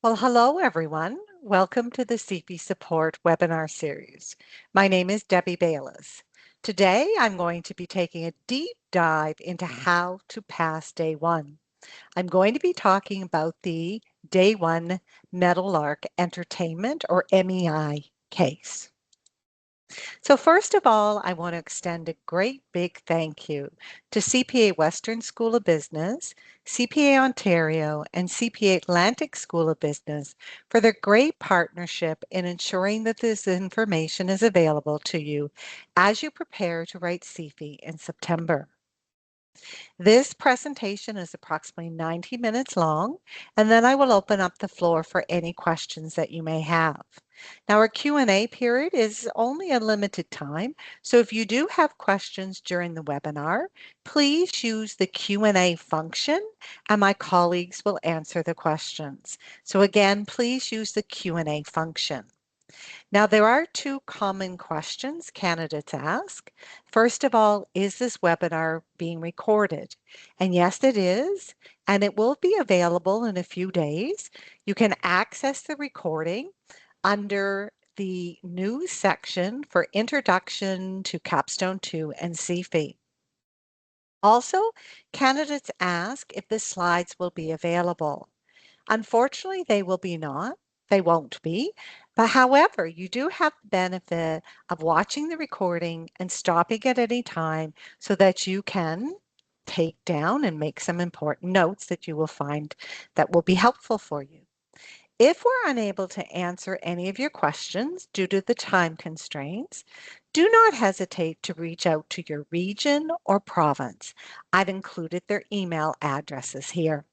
Well, hello everyone. Welcome to the CFE Support webinar series. My name is Debbie Bayless. Today I'm going to be taking a deep dive into how to pass day one. I'm going to be talking about the day one Meadowlark Entertainment or MEI case. So first of all, I want to extend a great big thank you to CPA Western School of Business, CPA Ontario, and CPA Atlantic School of Business for their great partnership in ensuring that this information is available to you as you prepare to write CFE in September. This presentation is approximately 90 minutes long, and then I will open up the floor for any questions that you may have. Now, our Q&A period is only a limited time, so if you do have questions during the webinar, please use the Q&A function, and my colleagues will answer the questions. So again, please use the Q&A function. Now, there are two common questions candidates ask. First of all, is this webinar being recorded? And yes, it is, and it will be available in a few days. You can access the recording under the news section for Introduction to Capstone 2 and CFE. Also, candidates ask if the slides will be available. Unfortunately, they will be not. They won't be. But however, you do have the benefit of watching the recording and stopping at any time so that you can take down and make some important notes that you will find that will be helpful for you. If we're unable to answer any of your questions due to the time constraints, do not hesitate to reach out to your region or province. I've included their email addresses here.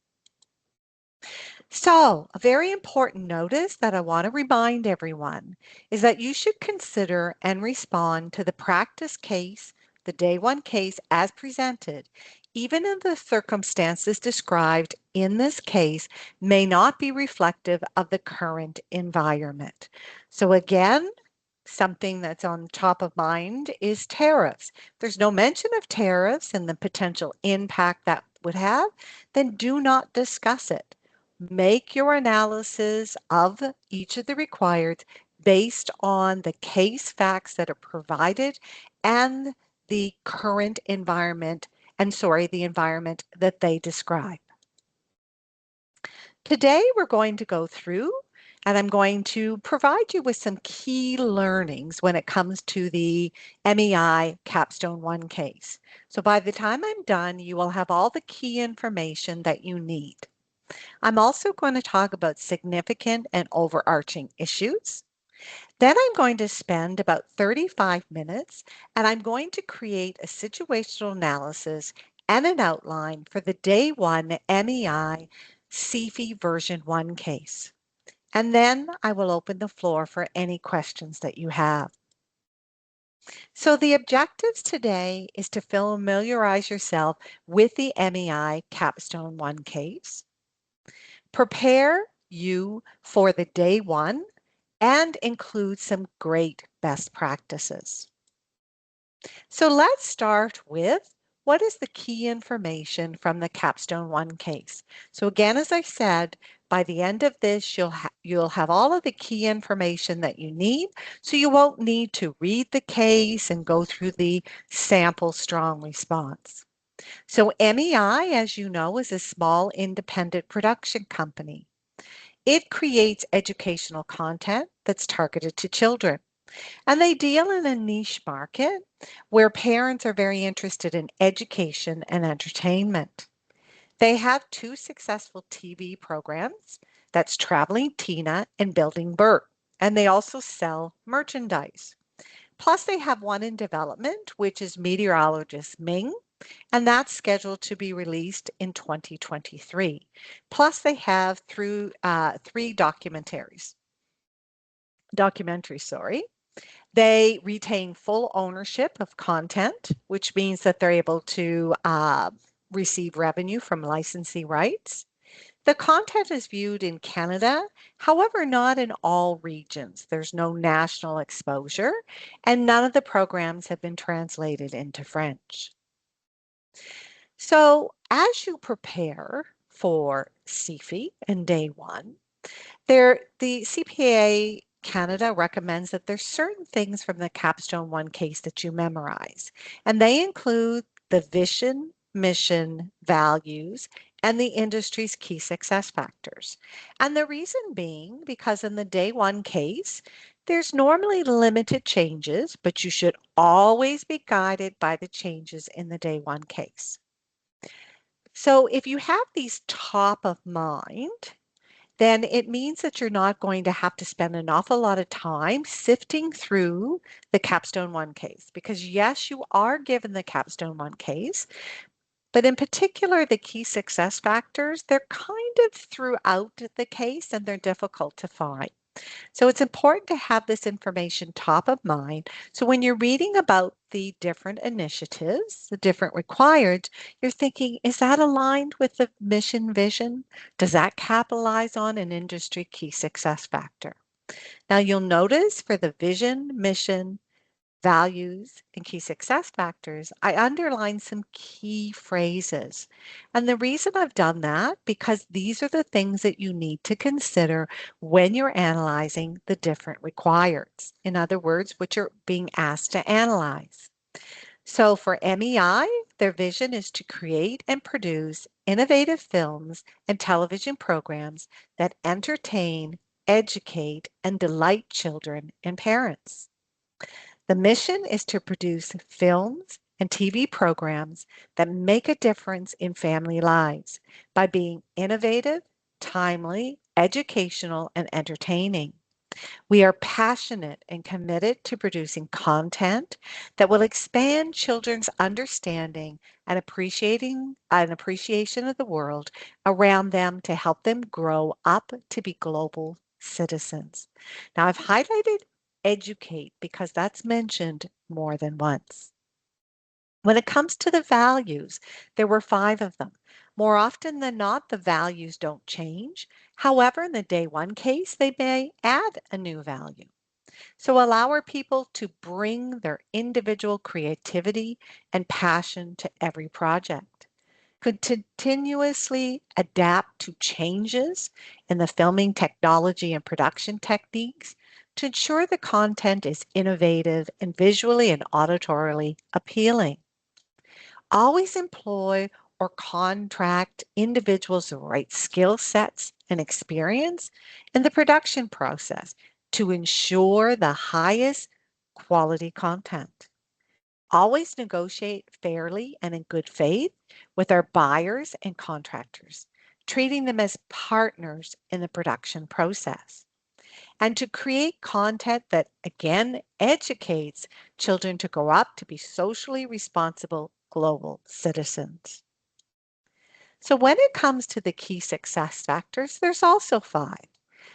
So, a very important notice that I want to remind everyone is that you should consider and respond to the practice case, the day one case as presented, even if the circumstances described in this case may not be reflective of the current environment. So again, something that's on top of mind is tariffs. There's no mention of tariffs and the potential impact that would have, then do not discuss it. Make your analysis of each of the required based on the case facts that are provided and the current environment, the environment that they describe. Today, we're going to go through and I'm going to provide you with some key learnings when it comes to the MEI Capstone 1 case. So by the time I'm done, you will have all the key information that you need. I'm also going to talk about significant and overarching issues. Then I'm going to spend about 35 minutes and I'm going to create a situational analysis and an outline for the day one MEI CFE version 1 case. And then I will open the floor for any questions that you have. So the objectives today is to familiarize yourself with the MEI Capstone 1 case, prepare you for the day one, and include some great best practices. So let's start with what is the key information from the Capstone 1 case. So again, as I said, by the end of this, you'll have all of the key information that you need, so you won't need to read the case and go through the sample strong response. So MEI, as you know, is a small independent production company. It creates educational content that's targeted to children. And they deal in a niche market where parents are very interested in education and entertainment. They have two successful TV programs, that's Traveling Tina and Building Bert, and they also sell merchandise. Plus they have one in development, which is Meteorologist Ming, and that's scheduled to be released in 2023. Plus they have three documentaries. They retain full ownership of content, which means that they're able to receive revenue from licensee rights. The content is viewed in Canada, however, not in all regions. There's no national exposure, and none of the programs have been translated into French. So as you prepare for CFE and day one, The CPA Canada recommends that there's certain things from the Capstone One case that you memorize, and they include the vision, mission, values, and the industry's key success factors. And the reason being because in the day one case, there's normally limited changes, but you should always be guided by the changes in the day one case. So if you have these top of mind, then it means that you're not going to have to spend an awful lot of time sifting through the Capstone One case. Because yes, you are given the Capstone One case, but in particular, the key success factors, they're kind of throughout the case and they're difficult to find. So it's important to have this information top of mind. So when you're reading about the different initiatives, the different required, you're thinking, is that aligned with the mission vision? Does that capitalize on an industry key success factor? Now you'll notice for the vision, mission, values, and key success factors, I underlined some key phrases. And the reason I've done that, because these are the things that you need to consider when you're analyzing the different requireds. In other words, what you're being asked to analyze. So for MEI, their vision is to create and produce innovative films and television programs that entertain, educate, and delight children and parents. The mission is to produce films and TV programs that make a difference in family lives by being innovative, timely, educational, and entertaining. We are passionate and committed to producing content that will expand children's understanding and appreciating an appreciation of the world around them to help them grow up to be global citizens. Now, I've highlighted educate because that's mentioned more than once. When it comes to the values, there were five of them. More often than not, the values don't change. However, in the day one case, they may add a new value. So allow our people to bring their individual creativity and passion to every project. Continuously adapt to changes in the filming technology and production techniques to ensure the content is innovative and visually and auditorily appealing. Always employ or contract individuals with the right skill sets and experience in the production process to ensure the highest quality content. Always negotiate fairly and in good faith with our buyers and contractors, treating them as partners in the production process. And to create content that, again, educates children to grow up to be socially responsible global citizens. So when it comes to the key success factors, there's also five.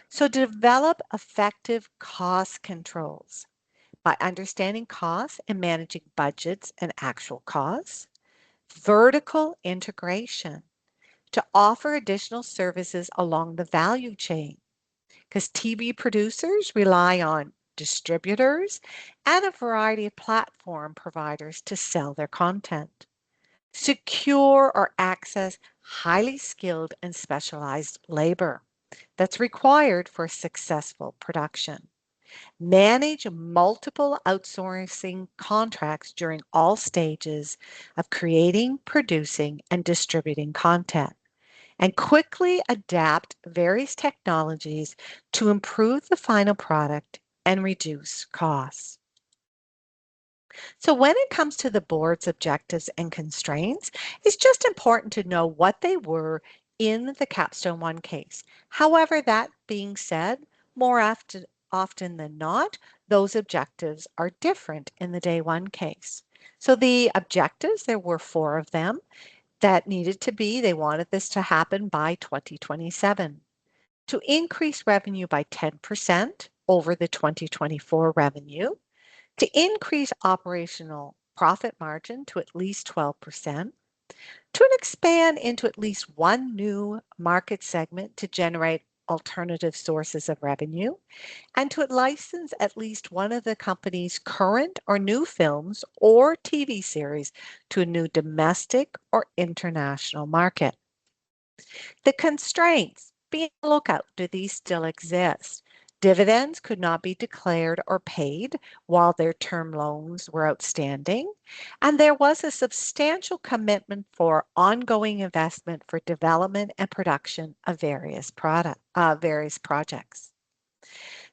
So develop effective cost controls by understanding costs and managing budgets and actual costs. Vertical integration to offer additional services along the value chain because TV producers rely on distributors and a variety of platform providers to sell their content. Secure or access highly skilled and specialized labor that's required for successful production. Manage multiple outsourcing contracts during all stages of creating, producing, and distributing content, and quickly adapt various technologies to improve the final product and reduce costs. So when it comes to the board's objectives and constraints, it's just important to know what they were in the Capstone One case. However, that being said, often than not, those objectives are different in the day one case. So the objectives, there were four of them that needed to be, they wanted this to happen by 2027. To increase revenue by 10% over the 2024 revenue, to increase operational profit margin to at least 12%, to expand into at least one new market segment to generate alternative sources of revenue, and to license at least one of the company's current or new films or TV series to a new domestic or international market. The constraints. be on the lookout. Do these still exist? Dividends could not be declared or paid while their term loans were outstanding, and there was a substantial commitment for ongoing investment for development and production of various projects.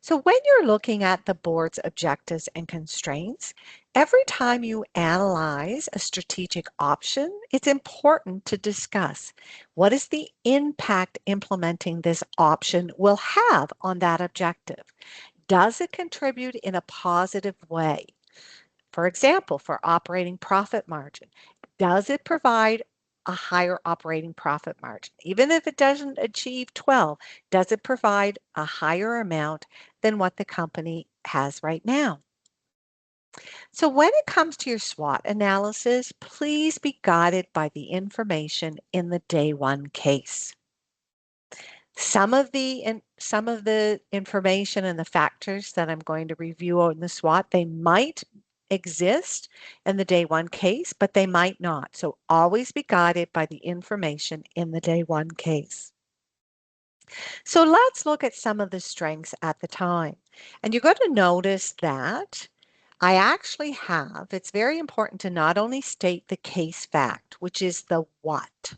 So when you're looking at the board's objectives and constraints, every time you analyze a strategic option, it's important to discuss what is the impact implementing this option will have on that objective. Does it contribute in a positive way? For example, for operating profit margin, does it provide a higher operating profit margin? Even if it doesn't achieve 12, does it provide a higher amount than what the company has right now? So when it comes to your SWOT analysis, please be guided by the information in the day one case. Some of the information and the factors that I'm going to review on the SWOT, they might exist in the day one case, but they might not. So always be guided by the information in the day one case. So let's look at some of the strengths at the time. And you're going to notice that I actually have, it's very important to not only state the case fact, which is the what.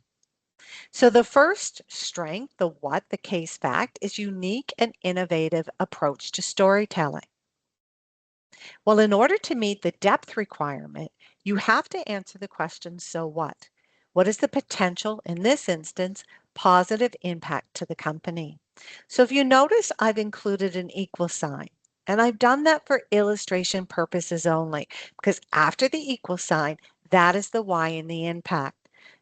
So the first strength, the what, the case fact, is unique and innovative approach to storytelling. Well, in order to meet the depth requirement, you have to answer the question, so what? What is the potential, in this instance, positive impact to the company? So if you notice, I've included an equal sign. And I've done that for illustration purposes only, because after the equal sign, that is the why in the impact.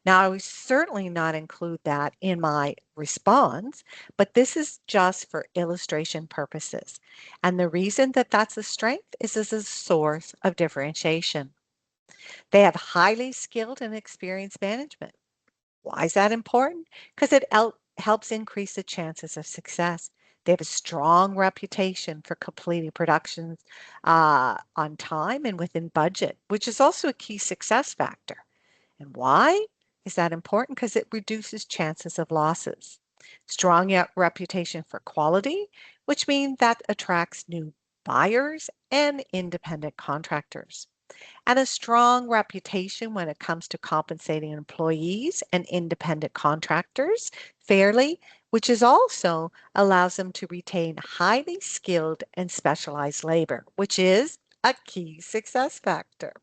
Now, I would certainly not include that in my response, but this is just for illustration purposes. And the reason that that's a strength is as a source of differentiation. They have highly skilled and experienced management. Why is that important? Because it helps increase the chances of success. They have a strong reputation for completing productions on time and within budget, which is also a key success factor. And why is that important? Because it reduces chances of losses. Strong reputation for quality, which means that attracts new buyers and independent contractors. And a strong reputation when it comes to compensating employees and independent contractors fairly, which is also allows them to retain highly skilled and specialized labor, which is a key success factor.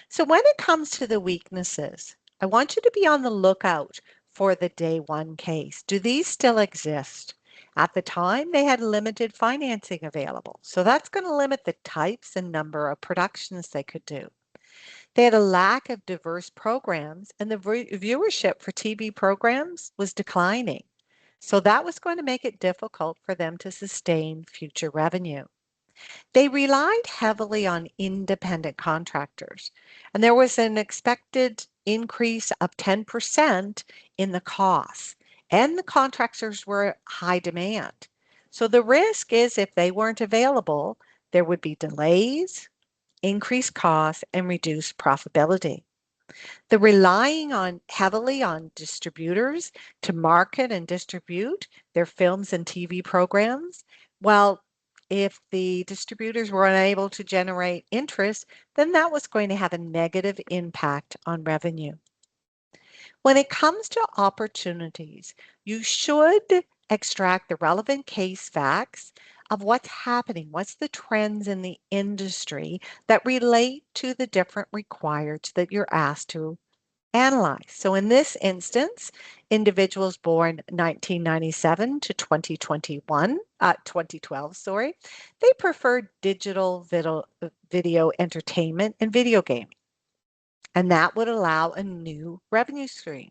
So when it comes to the weaknesses, I want you to be on the lookout for the day one case. Do these still exist? At the time, they had limited financing available. So that's going to limit the types and number of productions they could do. They had a lack of diverse programs, and the viewership for TV programs was declining. So that was going to make it difficult for them to sustain future revenue. They relied heavily on independent contractors, and there was an expected increase of 10% in the costs, and the contractors were high demand. So the risk is if they weren't available, there would be delays, increased costs, and reduced profitability. The relying on heavily on distributors to market and distribute their films and TV programs. Well, if the distributors were unable to generate interest, then that was going to have a negative impact on revenue. When it comes to opportunities, you should extract the relevant case facts of what's happening, what's the trends in the industry that relate to the different requirements that you're asked to analyze. So in this instance, individuals born 1997 to 2012, sorry, they preferred digital video entertainment and video games. And that would allow a new revenue stream.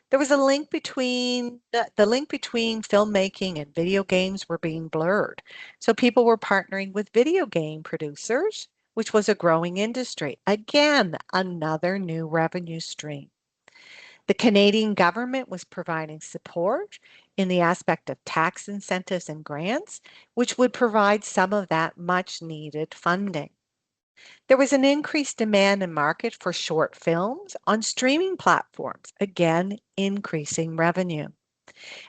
There was a link between the link between filmmaking and video games were being blurred. So people were partnering with video game producers, which was a growing industry. Again, another new revenue stream. The Canadian government was providing support in the aspect of tax incentives and grants, which would provide some of that much needed funding. There was an increased demand and market for short films on streaming platforms, again, increasing revenue.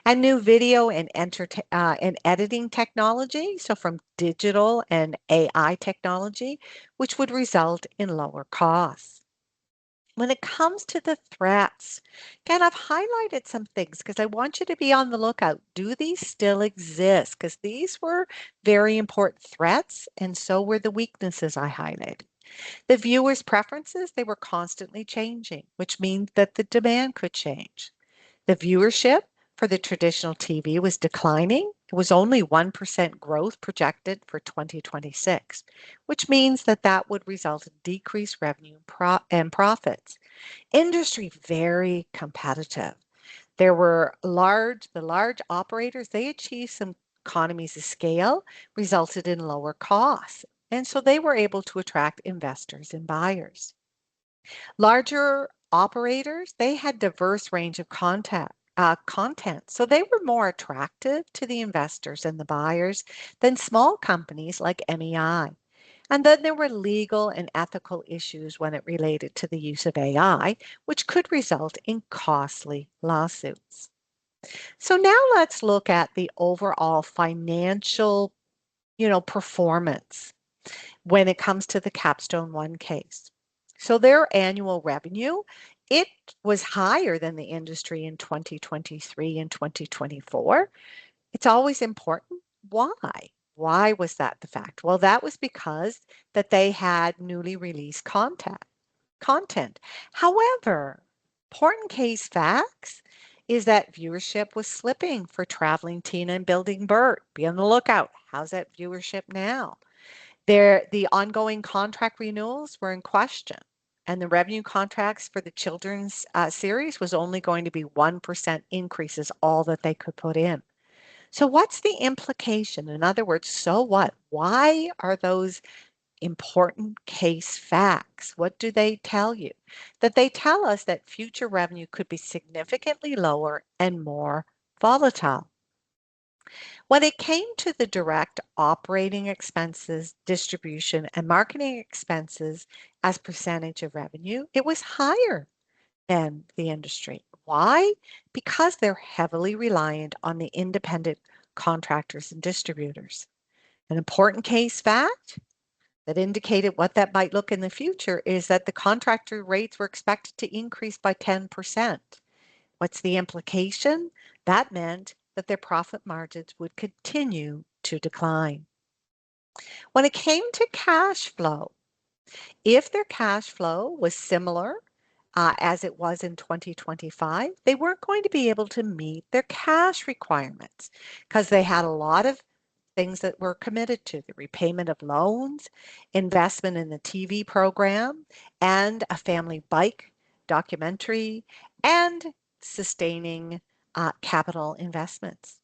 And new video and editing technology, so from digital and AI technology, which would result in lower costs. When it comes to the threats, again, I've highlighted some things because I want you to be on the lookout. Do these still exist? Because these were very important threats, and so were the weaknesses I highlighted. The viewers' preferences, they were constantly changing, which means that the demand could change. The viewership for the traditional TV was declining. It was only 1% growth projected for 2026, which means that that would result in decreased revenue and profits. Industry very competitive. The large operators, they achieved some economies of scale, resulted in lower costs. And so they were able to attract investors and buyers. Larger operators, they had diverse range of content, so they were more attractive to the investors and the buyers than small companies like MEI. And then there were legal and ethical issues when it related to the use of AI, which could result in costly lawsuits. So now let's look at the overall financial, performance when it comes to the Capstone One case. So their annual revenue, it was higher than the industry in 2023 and 2024. It's always important. Why? Why was that the fact? Well, that was because that they had newly released content. However, important case facts is that viewership was slipping for Traveling Tina and Building Bert. Be on the lookout. How's that viewership now? The ongoing contract renewals were in question, and the revenue contracts for the children's series was only going to be 1% increases, all that they could put in. So, what's the implication? In other words, so what? Why are those important case facts? What do they tell you? That they tell us that future revenue could be significantly lower and more volatile. When it came to the direct operating expenses, distribution, and marketing expenses as percentage of revenue, it was higher than the industry. Why? Because they're heavily reliant on the independent contractors and distributors. An important case fact that indicated what that might look in the future is that the contractor rates were expected to increase by 10%. What's the implication? That meant that their profit margins would continue to decline. When it came to cash flow, if their cash flow was similar as it was in 2025, they weren't going to be able to meet their cash requirements because they had a lot of things that were committed to the repayment of loans, investment in the TV program, and a family bike documentary, and sustaining capital investments.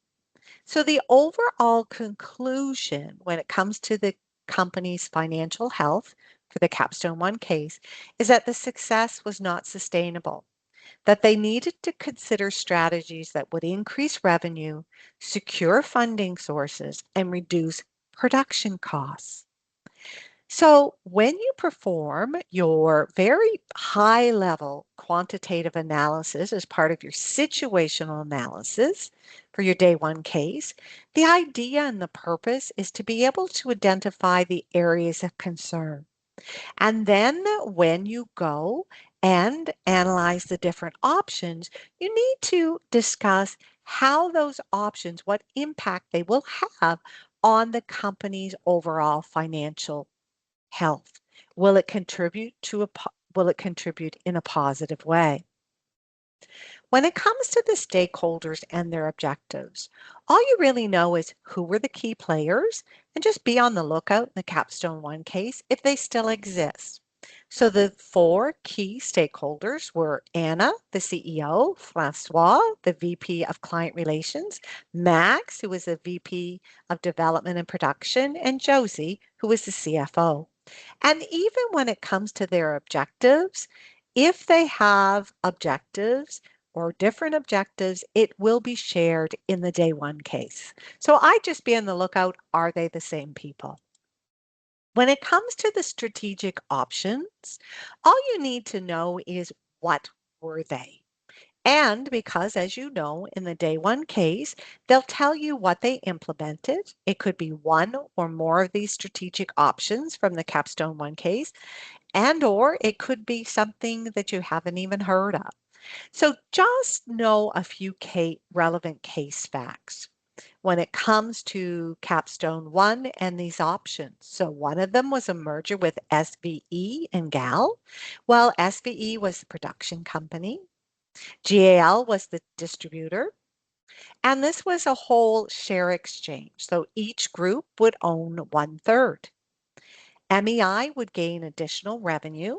So, the overall conclusion when it comes to the company's financial health for the Capstone One case is that the success was not sustainable, that they needed to consider strategies that would increase revenue, secure funding sources, and reduce production costs. So, when you perform your very high level quantitative analysis as part of your situational analysis for your day one case, the idea and the purpose is to be able to identify the areas of concern. And then when you go and analyze the different options, you need to discuss how those options, what impact they will have on the company's overall financial health. Will it contribute in a positive way? When it comes to the stakeholders and their objectives, all you really know is who were the key players and just be on the lookout in the Capstone One case if they still exist. So the four key stakeholders were Anna, the CEO, Francois, the VP of Client Relations, Max, who was the VP of Development and Production, and Josie, who was the CFO. And even when it comes to their objectives, if they have objectives or different objectives, it will be shared in the day one case. So I just be on the lookout. Are they the same people? When it comes to the strategic options, all you need to know is what were they? And because, as you know, in the day one case, they'll tell you what they implemented. It could be one or more of these strategic options from the Capstone one case, and or it could be something that you haven't even heard of. So just know a few relevant case facts when it comes to Capstone 1 and these options. So one of them was a merger with SVE and GAL. Well, SVE was the production company. GAL was the distributor. And this was a whole share exchange. So each group would own one third. MEI would gain additional revenue.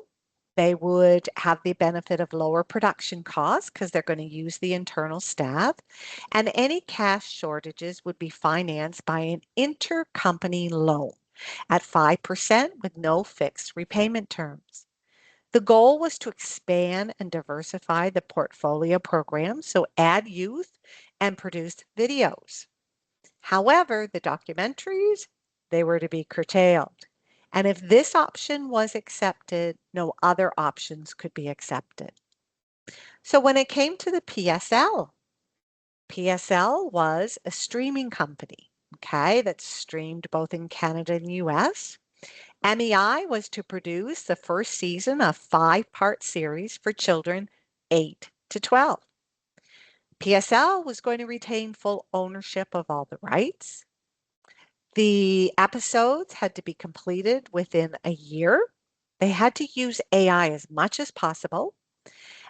They would have the benefit of lower production costs because they're going to use the internal staff. And any cash shortages would be financed by an intercompany loan at 5% with no fixed repayment terms. The goal was to expand and diversify the portfolio program, so add youth and produce videos. However, the documentaries, they were to be curtailed. And if this option was accepted, no other options could be accepted. So when it came to the PSL was a streaming company, okay, that streamed both in Canada and US. MEI was to produce the first season of 5-part series for children 8 to 12. PSL was going to retain full ownership of all the rights. The episodes had to be completed within a year. They had to use AI as much as possible.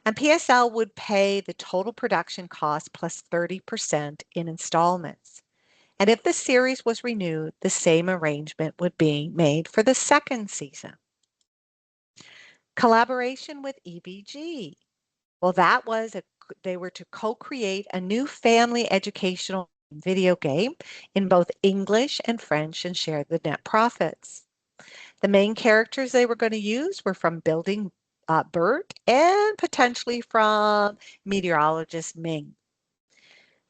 And PSL would pay the total production cost plus 30% in installments. And if the series was renewed, the same arrangement would be made for the second season. Collaboration with EBG. Well, they were to co-create a new family educational video game in both English and French and share the net profits. The main characters they were going to use were from Building Bert and potentially from meteorologist Ming.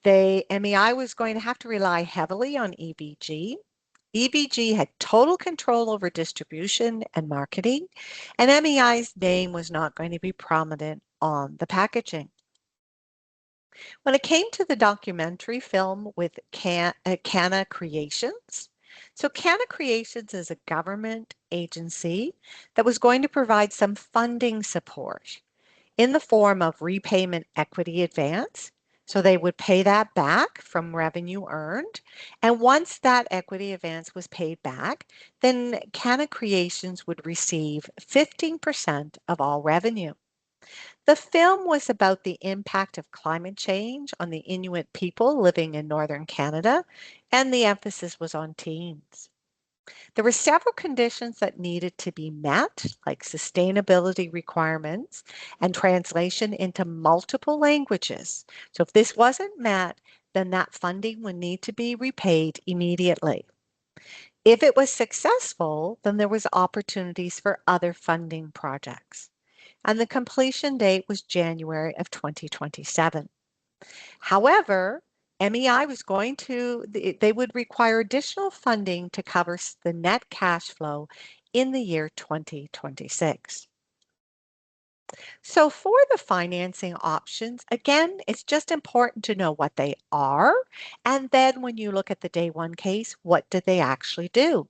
MEI was going to have to rely heavily on EBG. EBG had total control over distribution and marketing, and MEI's name was not going to be prominent on the packaging. When it came to the documentary film with Cana Creations, so Cana Creations is a government agency that was going to provide some funding support in the form of repayment equity advance. So they would pay that back from revenue earned. And once that equity advance was paid back, then Cana Creations would receive 15% of all revenue. The film was about the impact of climate change on the Inuit people living in northern Canada, and the emphasis was on teens. There were several conditions that needed to be met, like sustainability requirements and translation into multiple languages. So if this wasn't met, then that funding would need to be repaid immediately. If it was successful, then there was opportunities for other funding projects. And the completion date was January of 2027. However, MEI was going to, they would require additional funding to cover the net cash flow in the year 2026. So for the financing options, again, it's just important to know what they are. And then when you look at the day one case, what did they actually do?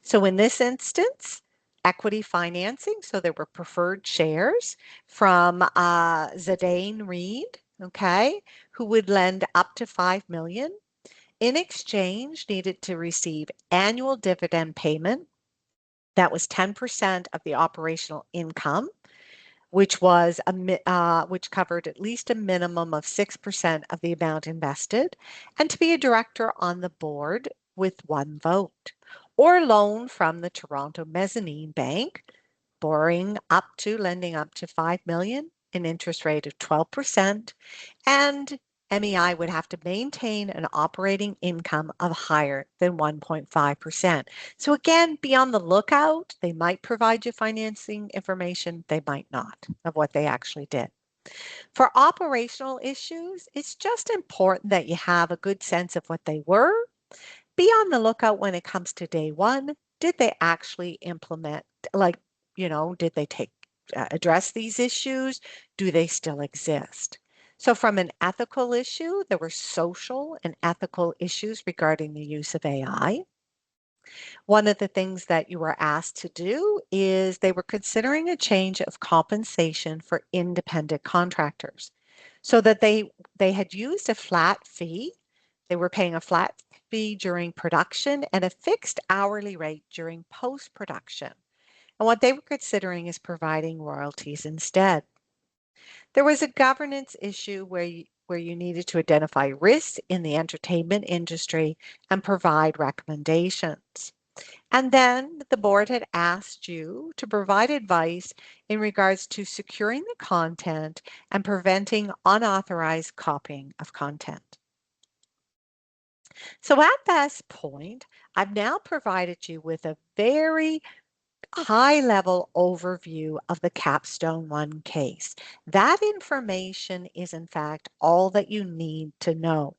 So in this instance, equity financing, so there were preferred shares from Zidane Reed, okay, who would lend up to 5 million. In exchange, needed to receive annual dividend payment. That was 10% of the operational income, which covered at least a minimum of 6% of the amount invested, and to be a director on the board with one vote, or loan from the Toronto Mezzanine Bank, lending up to 5 million, an interest rate of 12%, and MEI would have to maintain an operating income of higher than 1.5%. So again, be on the lookout. They might provide you financing information. They might not of what they actually did. For operational issues, it's just important that you have a good sense of what they were. Be on the lookout when it comes to day one. Did they actually implement, did they address these issues? Do they still exist? So from an ethical issue, there were social and ethical issues regarding the use of AI. One of the things that you were asked to do is they were considering a change of compensation for independent contractors so that they had used a flat fee. They were paying a flat fee during production and a fixed hourly rate during post-production. And what they were considering is providing royalties instead. There was a governance issue where you needed to identify risks in the entertainment industry and provide recommendations. And then the board had asked you to provide advice in regards to securing the content and preventing unauthorized copying of content. So at this point, I've now provided you with a very high-level overview of the Capstone 1 case. That information is in fact all that you need to know.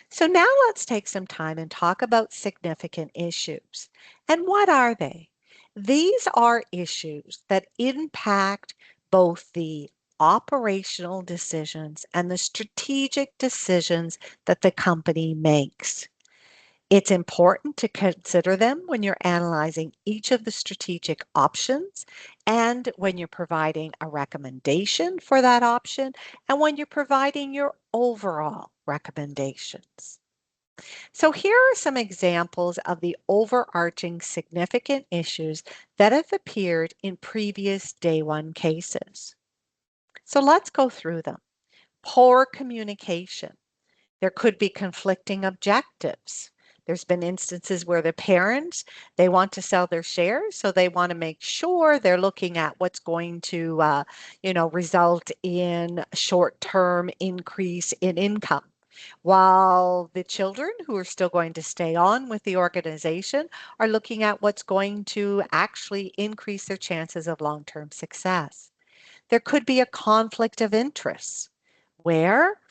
So now let's take some time and talk about significant issues. And what are they? These are issues that impact both the operational decisions and the strategic decisions that the company makes. It's important to consider them when you're analyzing each of the strategic options and when you're providing a recommendation for that option and when you're providing your overall recommendations. So here are some examples of the overarching significant issues that have appeared in previous day one cases. So let's go through them. Poor communication. There could be conflicting objectives. There's been instances where the parents, they want to sell their shares, so they want to make sure they're looking at what's going to, result in short-term increase in income. While the children who are still going to stay on with the organization are looking at what's going to actually increase their chances of long-term success. There could be a conflict of interest where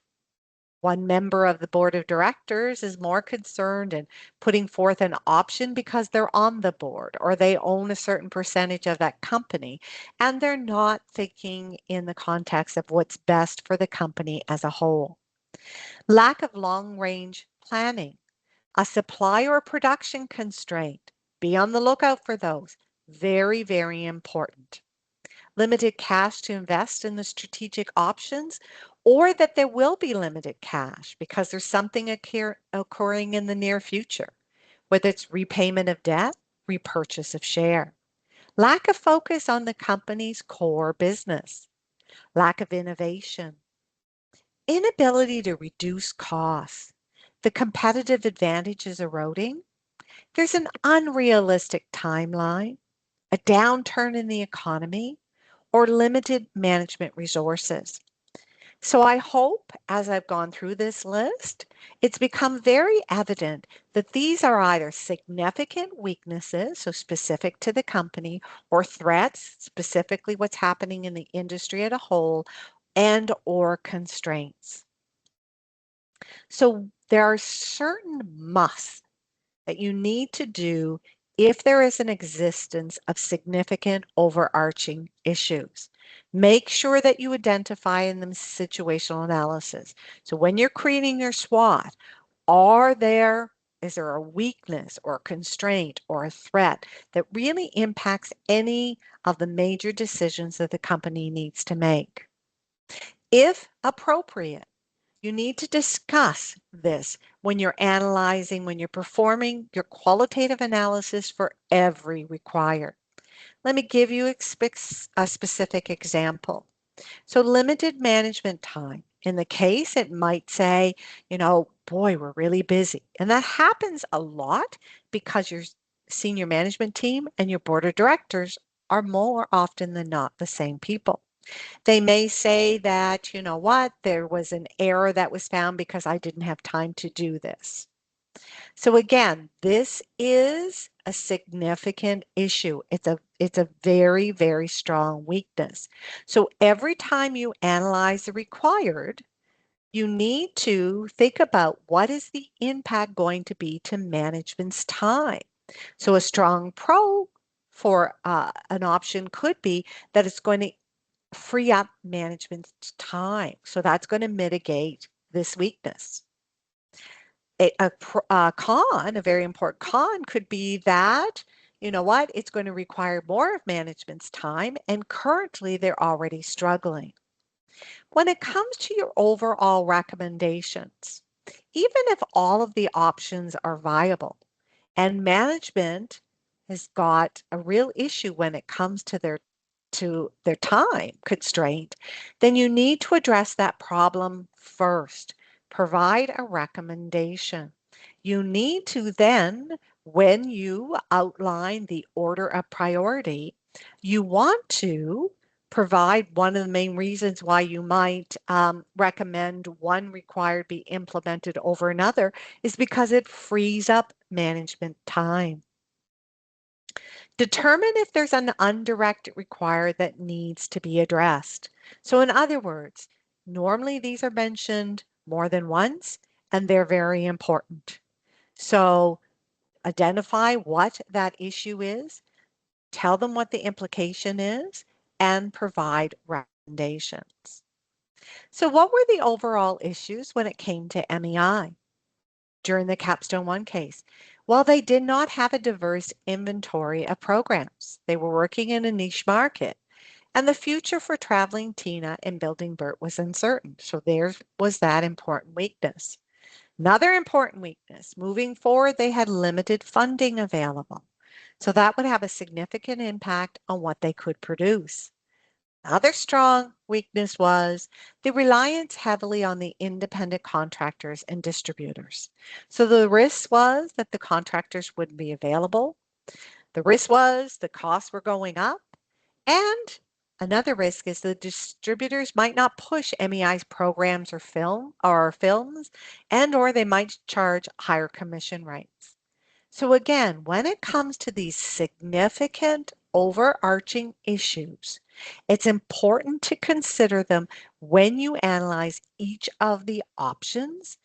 one member of the board of directors is more concerned in putting forth an option because they're on the board or they own a certain percentage of that company, and they're not thinking in the context of what's best for the company as a whole. Lack of long-range planning, a supply or production constraint. Be on the lookout for those. Very, very important. Limited cash to invest in the strategic options, or that there will be limited cash because there's something occurring in the near future, whether it's repayment of debt, repurchase of share. Lack of focus on the company's core business. Lack of innovation. Inability to reduce costs. The competitive advantage is eroding. There's an unrealistic timeline, a downturn in the economy, or limited management resources. So I hope as I've gone through this list, it's become very evident that these are either significant weaknesses, so specific to the company, or threats, specifically what's happening in the industry as a whole, and or constraints. So there are certain musts that you need to do if there is an existence of significant overarching issues. Make sure that you identify in the situational analysis. So when you're creating your SWOT, is there a weakness or a constraint or a threat that really impacts any of the major decisions that the company needs to make? If appropriate, you need to discuss this when you're analyzing, when you're performing your qualitative analysis for every require. Let me give you a specific example. So limited management time. In the case, it might say, boy, we're really busy. And that happens a lot because your senior management team and your board of directors are more often than not the same people. They may say that, you know what, there was an error that was found because I didn't have time to do this. So again, this is a significant issue. It's a very, very strong weakness. So every time you analyze the required, you need to think about what is the impact going to be to management's time. So a strong pro for an option could be that it's going to free up management's time. So that's going to mitigate this weakness. A con, a very important con, could be that, you know what, it's going to require more of management's time, and currently they're already struggling. When it comes to your overall recommendations, even if all of the options are viable and management has got a real issue when it comes to their time constraint, then you need to address that problem first. Provide a recommendation. You need to then, when you outline the order of priority, you want to provide one of the main reasons why you might recommend one required be implemented over another is because it frees up management time. Determine if there's an undirected required that needs to be addressed. So in other words, normally these are mentioned more than once and they're very important. So identify what that issue is, tell them what the implication is, and provide recommendations. So what were the overall issues when it came to MEI during the Capstone 1 case? Well, they did not have a diverse inventory of programs. They were working in a niche market, and the future for traveling Tina and building Bert was uncertain. So there was that important weakness. Another important weakness, moving forward, they had limited funding available. So that would have a significant impact on what they could produce. Another strong weakness was the reliance heavily on the independent contractors and distributors. So the risk was that the contractors wouldn't be available. The risk was the costs were going up. And another risk is the distributors might not push MEI's programs or films, and or they might charge higher commission rates. So again, when it comes to these significant overarching issues, it's important to consider them when you analyze each of the options,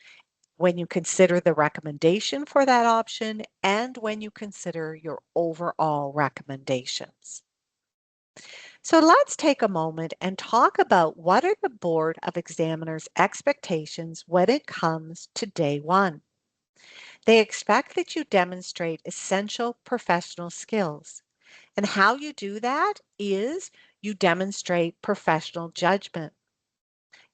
when you consider the recommendation for that option, and when you consider your overall recommendations. So let's take a moment and talk about what are the Board of Examiners' expectations when it comes to day one. They expect that you demonstrate essential professional skills. And how you do that is you demonstrate professional judgment.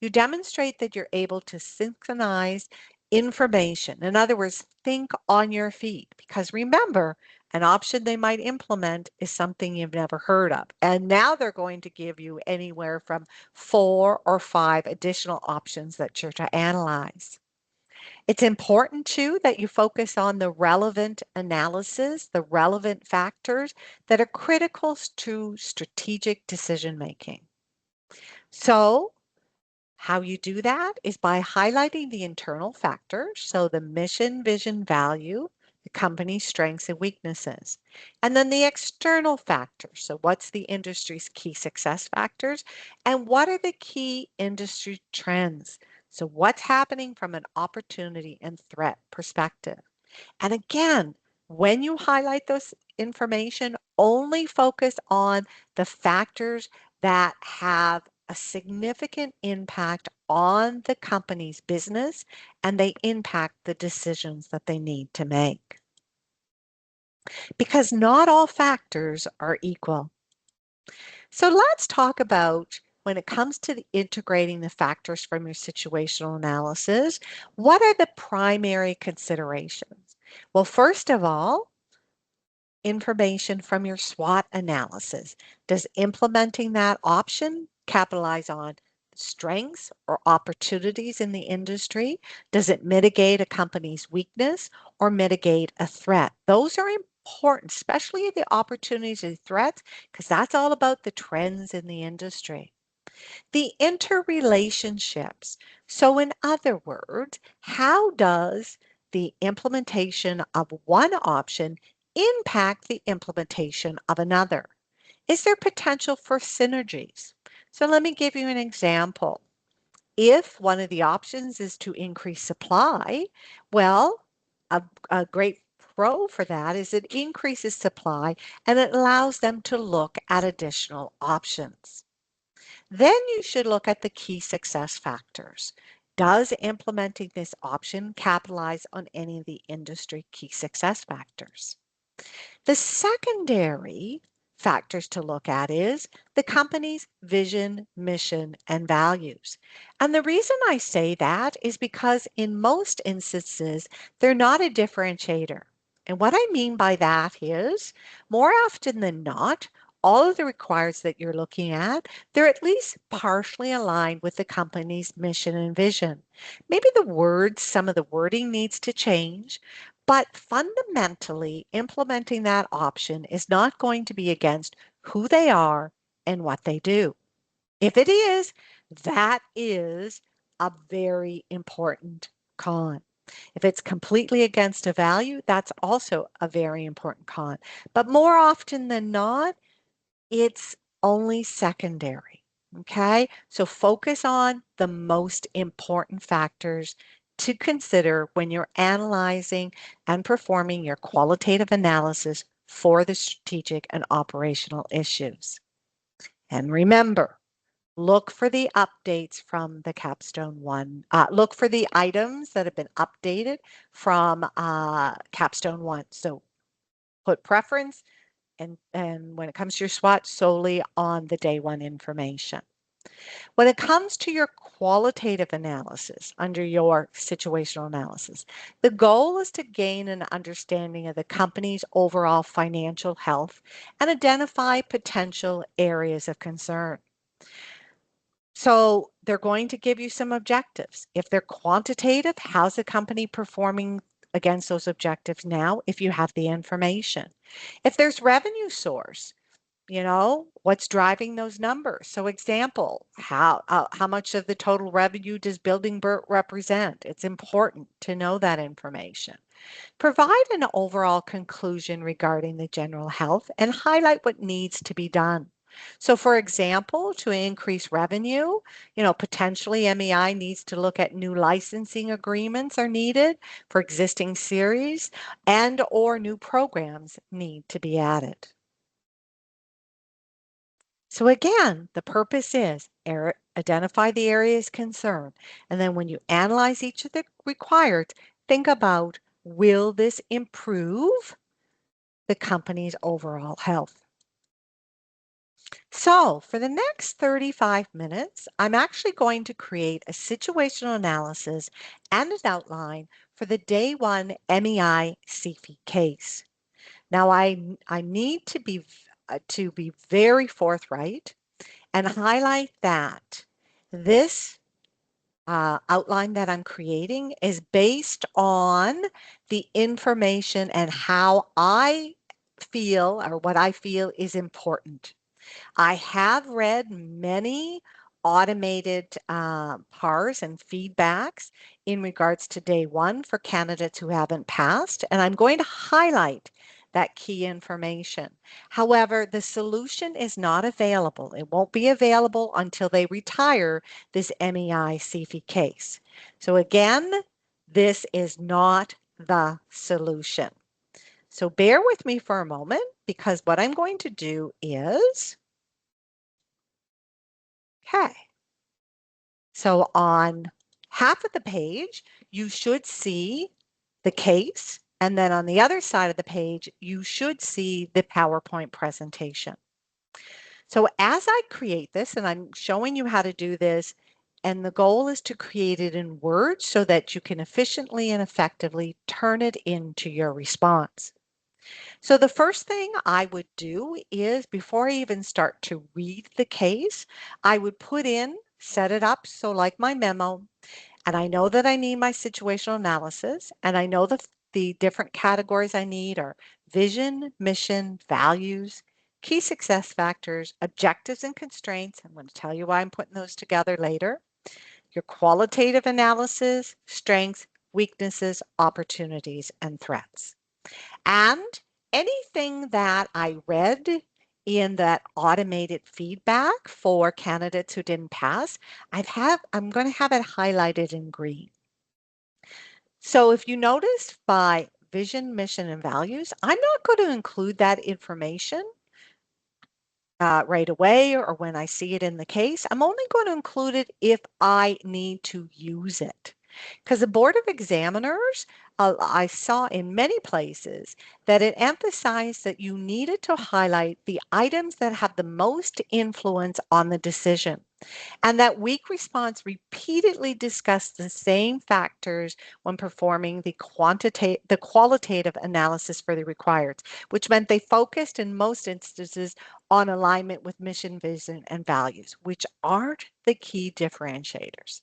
You demonstrate that you're able to synchronize information. In other words, think on your feet. Because remember, an option they might implement is something you've never heard of. And now they're going to give you anywhere from 4 or 5 additional options that you're to analyze. It's important too that you focus on the relevant analysis, the relevant factors that are critical to strategic decision making. So how you do that is by highlighting the internal factors, so the mission, vision, value, the company's strengths and weaknesses. And then the external factors, so what's the industry's key success factors and what are the key industry trends? So what's happening from an opportunity and threat perspective? And again, when you highlight those information, only focus on the factors that have a significant impact on the company's business and they impact the decisions that they need to make. Because not all factors are equal. So let's talk about when it comes to integrating the factors from your situational analysis, what are the primary considerations? Well, first of all, information from your SWOT analysis. Does implementing that option capitalize on strengths or opportunities in the industry? Does it mitigate a company's weakness or mitigate a threat? Those are important, especially the opportunities and threats, because that's all about the trends in the industry. The interrelationships. So in other words, how does the implementation of one option impact the implementation of another? Is there potential for synergies? So let me give you an example. If one of the options is to increase supply, well, a great pro for that is it increases supply and it allows them to look at additional options. Then you should look at the key success factors. Does implementing this option capitalize on any of the industry key success factors? The secondary factors to look at is the company's vision, mission, and values. And the reason I say that is because in most instances, they're not a differentiator. And what I mean by that is more often than not, all of the requirements that you're looking at, they're at least partially aligned with the company's mission and vision. Maybe the words, some of the wording needs to change, but fundamentally, implementing that option is not going to be against who they are and what they do. If it is, that is a very important con. If it's completely against a value, that's also a very important con. But more often than not, it's only secondary. Okay, so focus on the most important factors to consider when you're analyzing and performing your qualitative analysis for the strategic and operational issues. And remember, look for the updates from the Capstone one. Look for the items that have been updated from Capstone one. So put preference and when it comes to your SWOT, solely on the day one information. When it comes to your qualitative analysis under your situational analysis, the goal is to gain an understanding of the company's overall financial health and identify potential areas of concern. So they're going to give you some objectives. If they're quantitative, how's the company performing against those objectives now if you have the information? If there's revenue source, what's driving those numbers? So example, how much of the total revenue does Building Burt represent? It's important to know that information. Provide an overall conclusion regarding the general health and highlight what needs to be done. So for example, to increase revenue, potentially MEI needs to look at new licensing agreements are needed for existing series and or new programs need to be added. So again, the purpose is identify the areas concerned. And then when you analyze each of the required, think about, will this improve the company's overall health? So for the next 35 minutes, I'm actually going to create a situational analysis and an outline for the day one MEI CFE case. Now I need to be very forthright and highlight that this outline that I'm creating is based on the information and how I feel or what I feel is important. I have read many automated PARs and feedbacks in regards to day one for candidates who haven't passed, and I'm going to highlight that key information. However, the solution is not available. It won't be available until they retire this MEI CFE case. So again, this is not the solution. So bear with me for a moment because what I'm going to do is, okay, so on half of the page, you should see the case. And then on the other side of the page, you should see the PowerPoint presentation. So as I create this, and I'm showing you how to do this, and the goal is to create it in Word so that you can efficiently and effectively turn it into your response. So the first thing I would do is before I even start to read the case, I would set it up. So like my memo, and I know that I need my situational analysis, and I know the different categories I need are vision, mission, values, key success factors, objectives and constraints. I'm going to tell you why I'm putting those together later. Your qualitative analysis, strengths, weaknesses, opportunities, and threats. And anything that I read in that automated feedback for candidates who didn't pass, I'm going to have it highlighted in green. So if you notice by vision, mission, and values, I'm not going to include that information right away or when I see it in the case. I'm only going to include it if I need to use it. Because the Board of Examiners, I saw in many places that it emphasized that you needed to highlight the items that have the most influence on the decision, and that weak response repeatedly discussed the same factors when performing the qualitative analysis for the required, which meant they focused in most instances on alignment with mission, vision, and values, which aren't the key differentiators.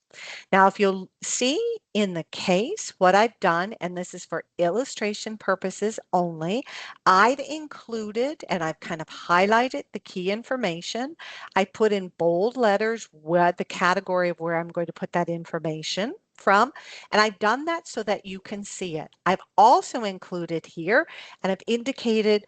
Now, if you'll see in the case, what I've done, and this is for illustration purposes only, I've included and I've kind of highlighted the key information. I put in bold letters what the category of where I'm going to put that information from, and I've done that so that you can see it. I've also included here, and I've indicated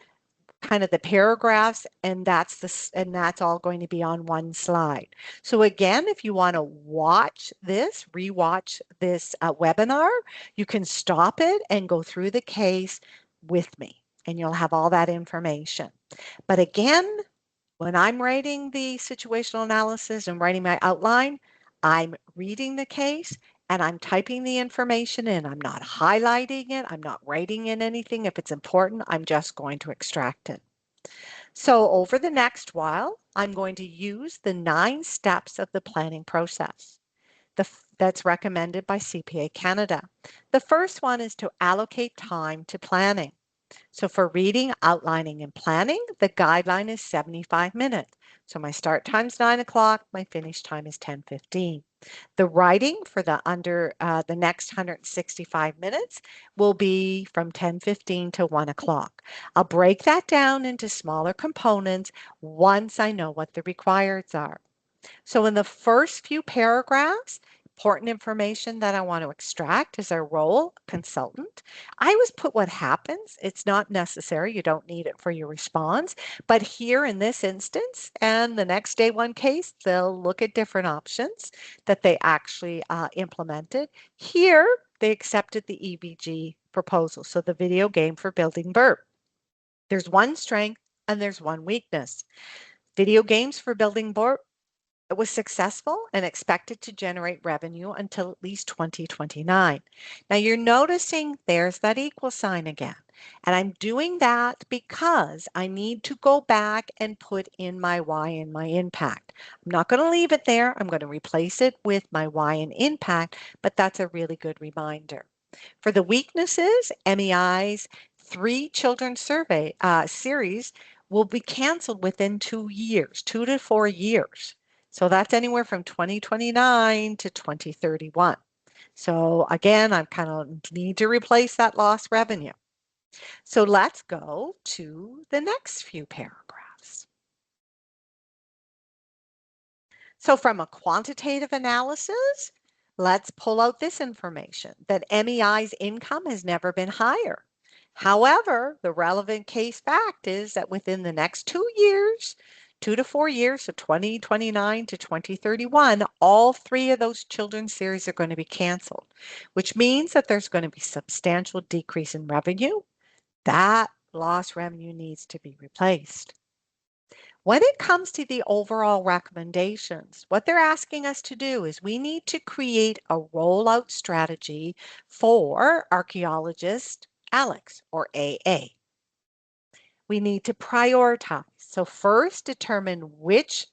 kind of the paragraphs, and that's all going to be on one slide. So again, if you want to rewatch this webinar, you can stop it and go through the case with me, and you'll have all that information. But again, when I'm writing the situational analysis and writing my outline, I'm reading the case and I'm typing the information in. I'm not highlighting it. I'm not writing in anything. If it's important, I'm just going to extract it. So over the next while, I'm going to use the 9 steps of the planning process that's recommended by CPA Canada. The first one is to allocate time to planning. So for reading, outlining, and planning, the guideline is 75 minutes. So my start time is 9 o'clock, my finish time is 10:15. The writing for the next 165 minutes will be from 10:15 to 1 o'clock. I'll break that down into smaller components once I know what the requirements are. So in the first few paragraphs, important information that I want to extract is our role, consultant. I always put what happens. It's not necessary. You don't need it for your response. But here in this instance and the next day one case, they'll look at different options that they actually implemented. Here, they accepted the EBG proposal, so the video game for building BERT. There's one strength and there's one weakness. Video games for building BERT, it was successful and expected to generate revenue until at least 2029. Now you're noticing there's that equal sign again. And I'm doing that because I need to go back and put in my Y and my impact. I'm not going to leave it there. I'm going to replace it with my Y and impact, but that's a really good reminder. For the weaknesses, MEI's 3 children survey series will be canceled within 2 years, 2 to 4 years. So that's anywhere from 2029 to 2031. So again, I kind of need to replace that lost revenue. So let's go to the next few paragraphs. So from a quantitative analysis, let's pull out this information that MEI's income has never been higher. However, the relevant case fact is that within the next 2 years, 2 to 4 years, so 2029 to 2031, all 3 of those children's series are going to be canceled, which means that there's going to be substantial decrease in revenue. That lost revenue needs to be replaced. When it comes to the overall recommendations, what they're asking us to do is we need to create a rollout strategy for archaeologist Alex, or AA. We need to prioritize. So first determine which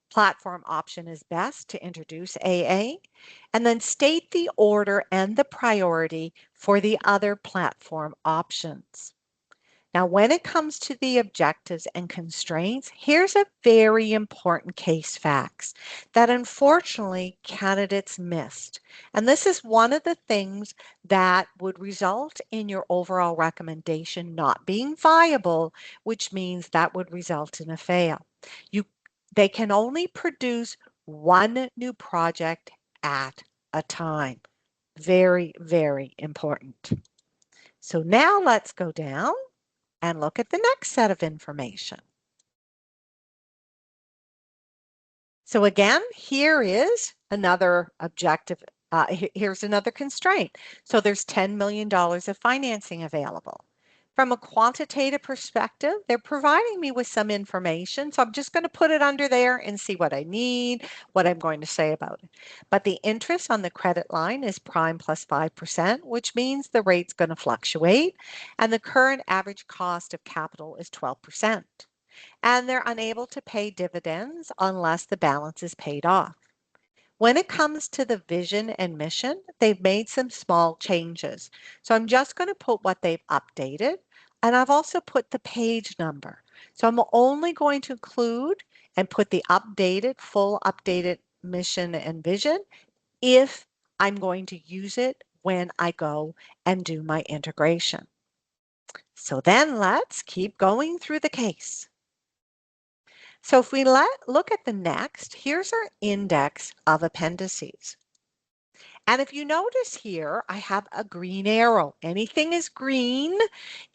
platform option is best to introduce AA, and then state the order and the priority for the other platform options. Now, when it comes to the objectives and constraints, here's a very important case facts that unfortunately candidates missed. And this is one of the things that would result in your overall recommendation not being viable, which means that would result in a fail. They can only produce one new project at a time. Very, very important. So now let's go down and look at the next set of information. So again, here is another objective. Here's another constraint. So there's $10 million of financing available. From a quantitative perspective, they're providing me with some information. So I'm just going to put it under there and see what I need, what I'm going to say about it. But the interest on the credit line is prime plus 5%, which means the rate's going to fluctuate. And the current average cost of capital is 12%. And they're unable to pay dividends unless the balance is paid off. When it comes to the vision and mission, they've made some small changes. So I'm just going to put what they've updated, and I've also put the page number. So I'm only going to include and put the updated, full updated mission and vision if I'm going to use it when I go and do my integration. So then let's keep going through the case. So if we look at the next, here's our index of appendices. And if you notice here, I have a green arrow. Anything is green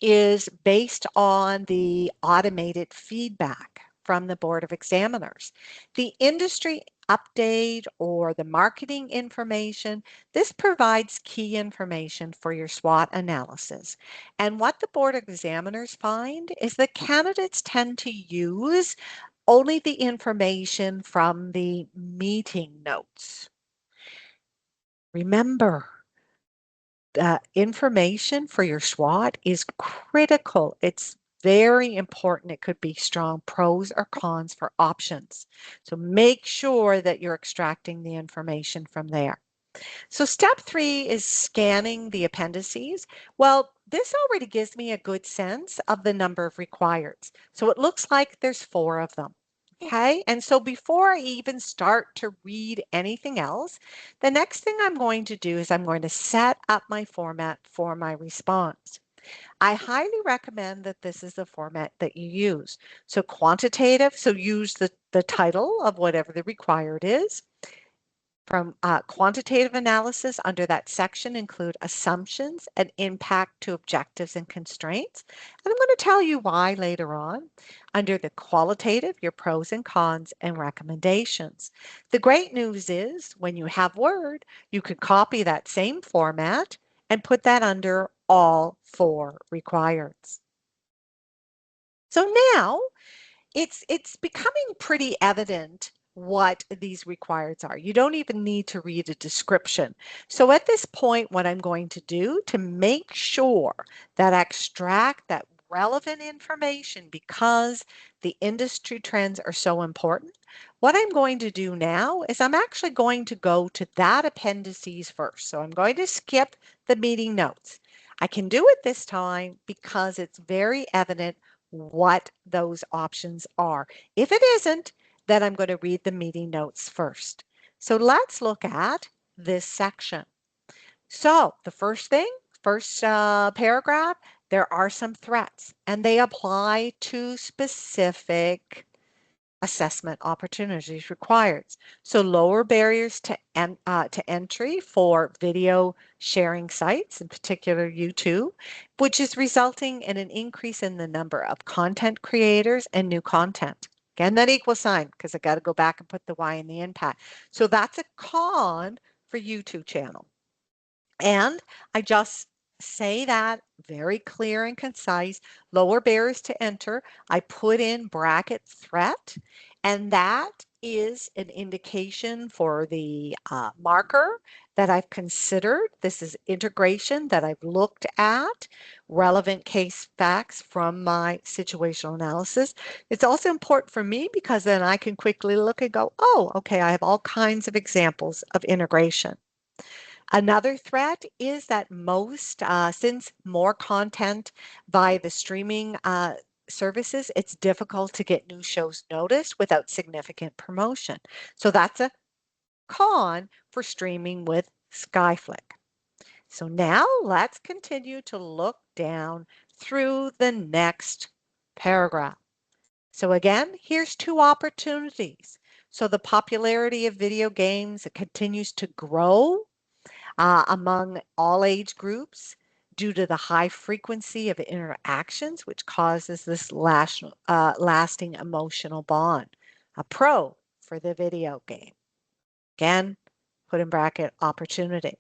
is based on the automated feedback from the Board of Examiners. The industry update or the marketing information, this provides key information for your SWOT analysis. And what the Board of Examiners find is that candidates tend to use only the information from the meeting notes. Remember, the information for your SWOT is critical. It's very important. It could be strong pros or cons for options. So make sure that you're extracting the information from there. So step 3 is scanning the appendices. Well, this already gives me a good sense of the number of requireds. So it looks like there's 4 of them. Okay, and so before I even start to read anything else, the next thing I'm going to do is I'm going to set up my format for my response. I highly recommend that this is the format that you use. So quantitative, so use the title of whatever the required is. From quantitative analysis under that section include assumptions and impact to objectives and constraints. And I'm going to tell you why later on. Under the qualitative, your pros and cons and recommendations. The great news is when you have Word, you could copy that same format and put that under all 4 requireds. So now it's becoming pretty evident what these requireds are. You don't even need to read a description. So at this point, what I'm going to do to make sure that I extract that relevant information because the industry trends are so important, what I'm going to do now is I'm actually going to go to that appendices first. So I'm going to skip the meeting notes. I can do it this time because it's very evident what those options are. If it isn't, then I'm going to read the meeting notes first. So let's look at this section. So the first thing, first paragraph, there are some threats and they apply to specific assessment opportunities required. So lower barriers to entry for video sharing sites, in particular YouTube, which is resulting in an increase in the number of content creators and new content. Again, that equal sign, because I got to go back and put the Y in the impact. So that's a con for YouTube channel. And I just say that very clear and concise, lower barriers to enter. I put in bracket threat, and that is an indication for the marker that I've considered. This is integration that I've looked at, relevant case facts from my situational analysis. It's also important for me because then I can quickly look and go, oh, okay, I have all kinds of examples of integration. Another threat is that since more content via the streaming services, it's difficult to get new shows noticed without significant promotion. So that's a con for streaming with Skyflick. So now let's continue to look down through the next paragraph. So again, here's 2 opportunities. So the popularity of video games, it continues to grow among all age groups due to the high frequency of interactions, which causes this lasting emotional bond. A pro for the video game. Again, put in bracket opportunity.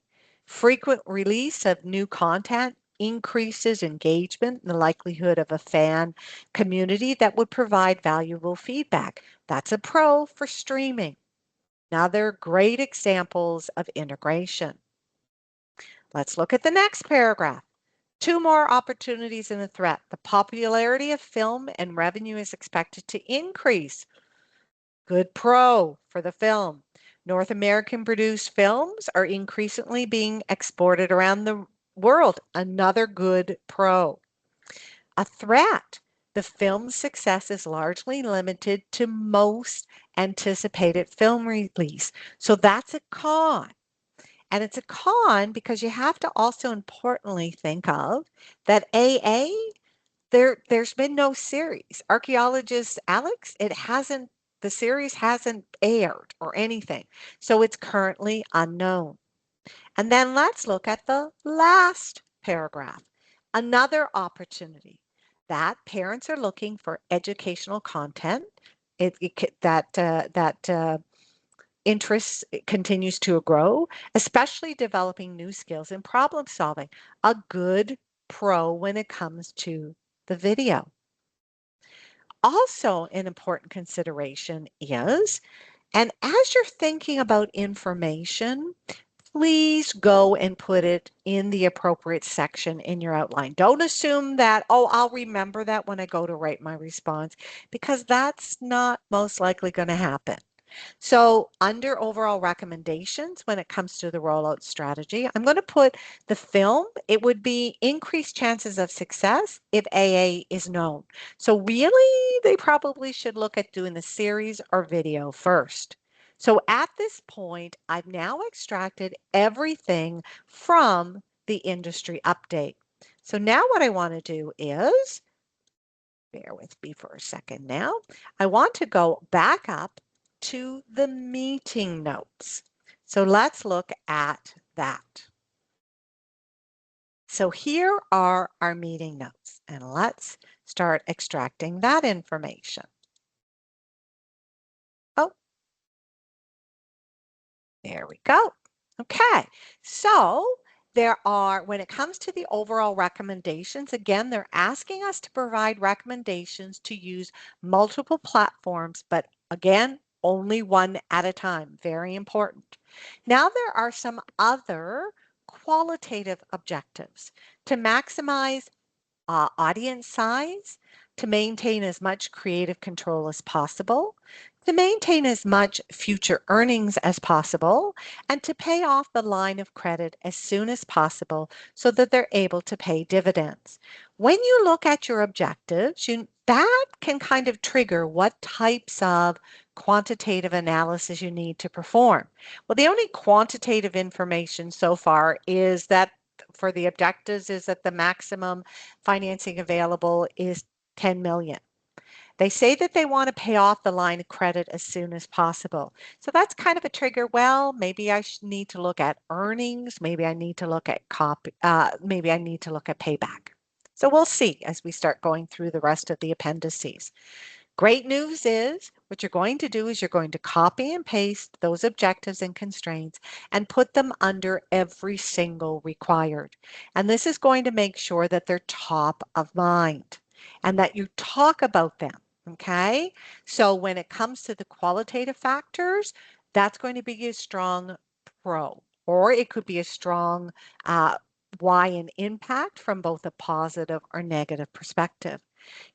Frequent release of new content increases engagement and the likelihood of a fan community that would provide valuable feedback. That's a pro for streaming. Another great examples of integration. Let's look at the next paragraph. Two more opportunities in the threat. The popularity of film and revenue is expected to increase. Good pro for the film. North American produced films are increasingly being exported around the world. Another good pro. A threat. The film's success is largely limited to most anticipated film release. So that's a con. And it's a con because you have to also importantly think of that there's been no series. Archaeologist Alex, the series hasn't aired or anything. So it's currently unknown. And then let's look at the last paragraph. Another opportunity that parents are looking for educational content that interest continues to grow, especially developing new skills in problem solving. A good pro when it comes to the video. Also, an important consideration is, and as you're thinking about information, please go and put it in the appropriate section in your outline. Don't assume that, oh, I'll remember that when I go to write my response, because that's not most likely going to happen. So under overall recommendations, when it comes to the rollout strategy, I'm going to put the film. It would be increased chances of success if AA is known. So really, they probably should look at doing the series or video first. So at this point, I've now extracted everything from the industry update. So now what I want to do is, bear with me for a second now, I want to go back up to the meeting notes. So let's look at that. So here are our meeting notes, and let's start extracting that information. Oh, there we go. Okay, so when it comes to the overall recommendations, again, they're asking us to provide recommendations to use multiple platforms, but again, only one at a time. Very important. Now there are some other qualitative objectives to maximize audience size, to maintain as much creative control as possible, to maintain as much future earnings as possible, and to pay off the line of credit as soon as possible so that they're able to pay dividends. When you look at your objectives, that can kind of trigger what types of quantitative analysis you need to perform. Well, the only quantitative information so far is that for the objectives is that the maximum financing available is 10 million. They say that they want to pay off the line of credit as soon as possible. So that's kind of a trigger. Well, maybe I need to look at earnings. Maybe I need to look at maybe I need to look at payback. So we'll see as we start going through the rest of the appendices. Great news is what you're going to do is you're going to copy and paste those objectives and constraints and put them under every single required. And this is going to make sure that they're top of mind and that you talk about them. Okay. So when it comes to the qualitative factors, that's going to be a strong pro, or it could be a strong why and impact from both a positive or negative perspective.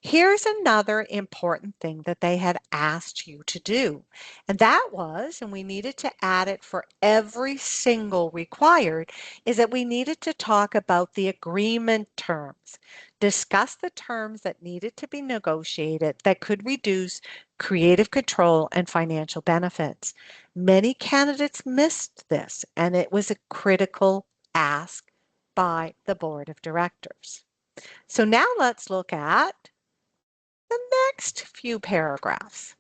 Here's another important thing that they had asked you to do, and that was, and we needed to add it for every single required, is that we needed to talk about the agreement terms, discuss the terms that needed to be negotiated that could reduce creative control and financial benefits. Many candidates missed this, and it was a critical ask by the board of directors. So now let's look at the next few paragraphs.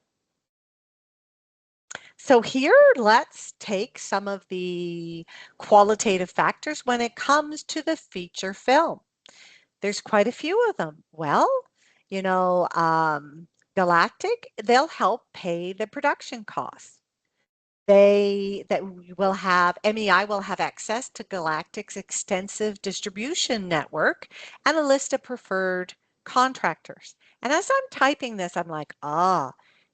So here, let's take some of the qualitative factors when it comes to the feature film. There's quite a few of them. Well, you know, Galactic, they'll help pay the production costs. that will have MEI will have access to Galactic's extensive distribution network and a list of preferred contractors. And as I'm typing this, I'm like,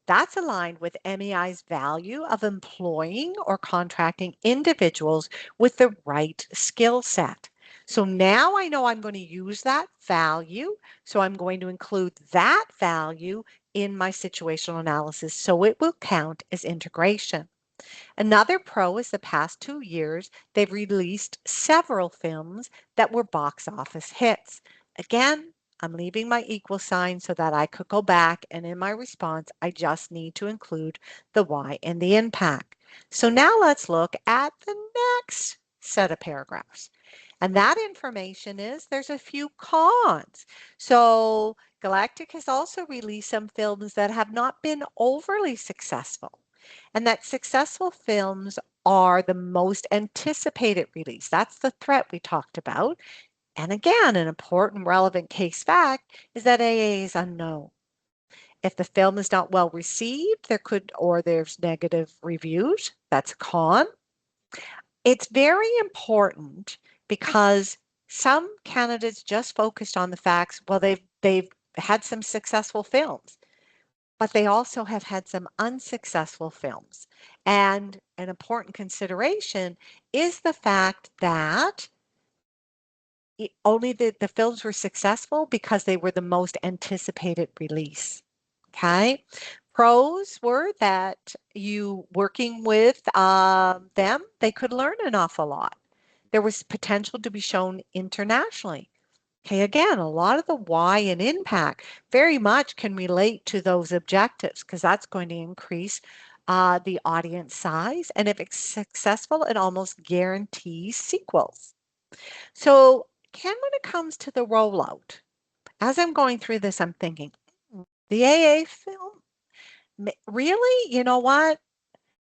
that's aligned with MEI's value of employing or contracting individuals with the right skill set. So now I know I'm going to use that value. So I'm going to include that value in my situational analysis so it will count as integration. Another pro is the past 2 years, they've released several films that were box office hits. Again, I'm leaving my equal sign so that I could go back and in my response, I just need to include the why and the impact. So now let's look at the next set of paragraphs. And that information is there's a few cons. So Galactic has also released some films that have not been overly successful. And that successful films are the most anticipated release. That's the threat we talked about. And again, an important relevant case fact is that AA is unknown. If the film is not well received, there's negative reviews. That's a con. It's very important because some candidates just focused on the facts. Well, they've had some successful films, but they also have had some unsuccessful films. And an important consideration is the fact that only the films were successful because they were the most anticipated release. Okay. Pros were that you working with them, they could learn an awful lot. There was potential to be shown internationally. Okay, again, a lot of the why and impact very much can relate to those objectives because that's going to increase the audience size. And if it's successful, it almost guarantees sequels. So, Ken, when it comes to the rollout, as I'm going through this, I'm thinking, the AA film, really? You know what?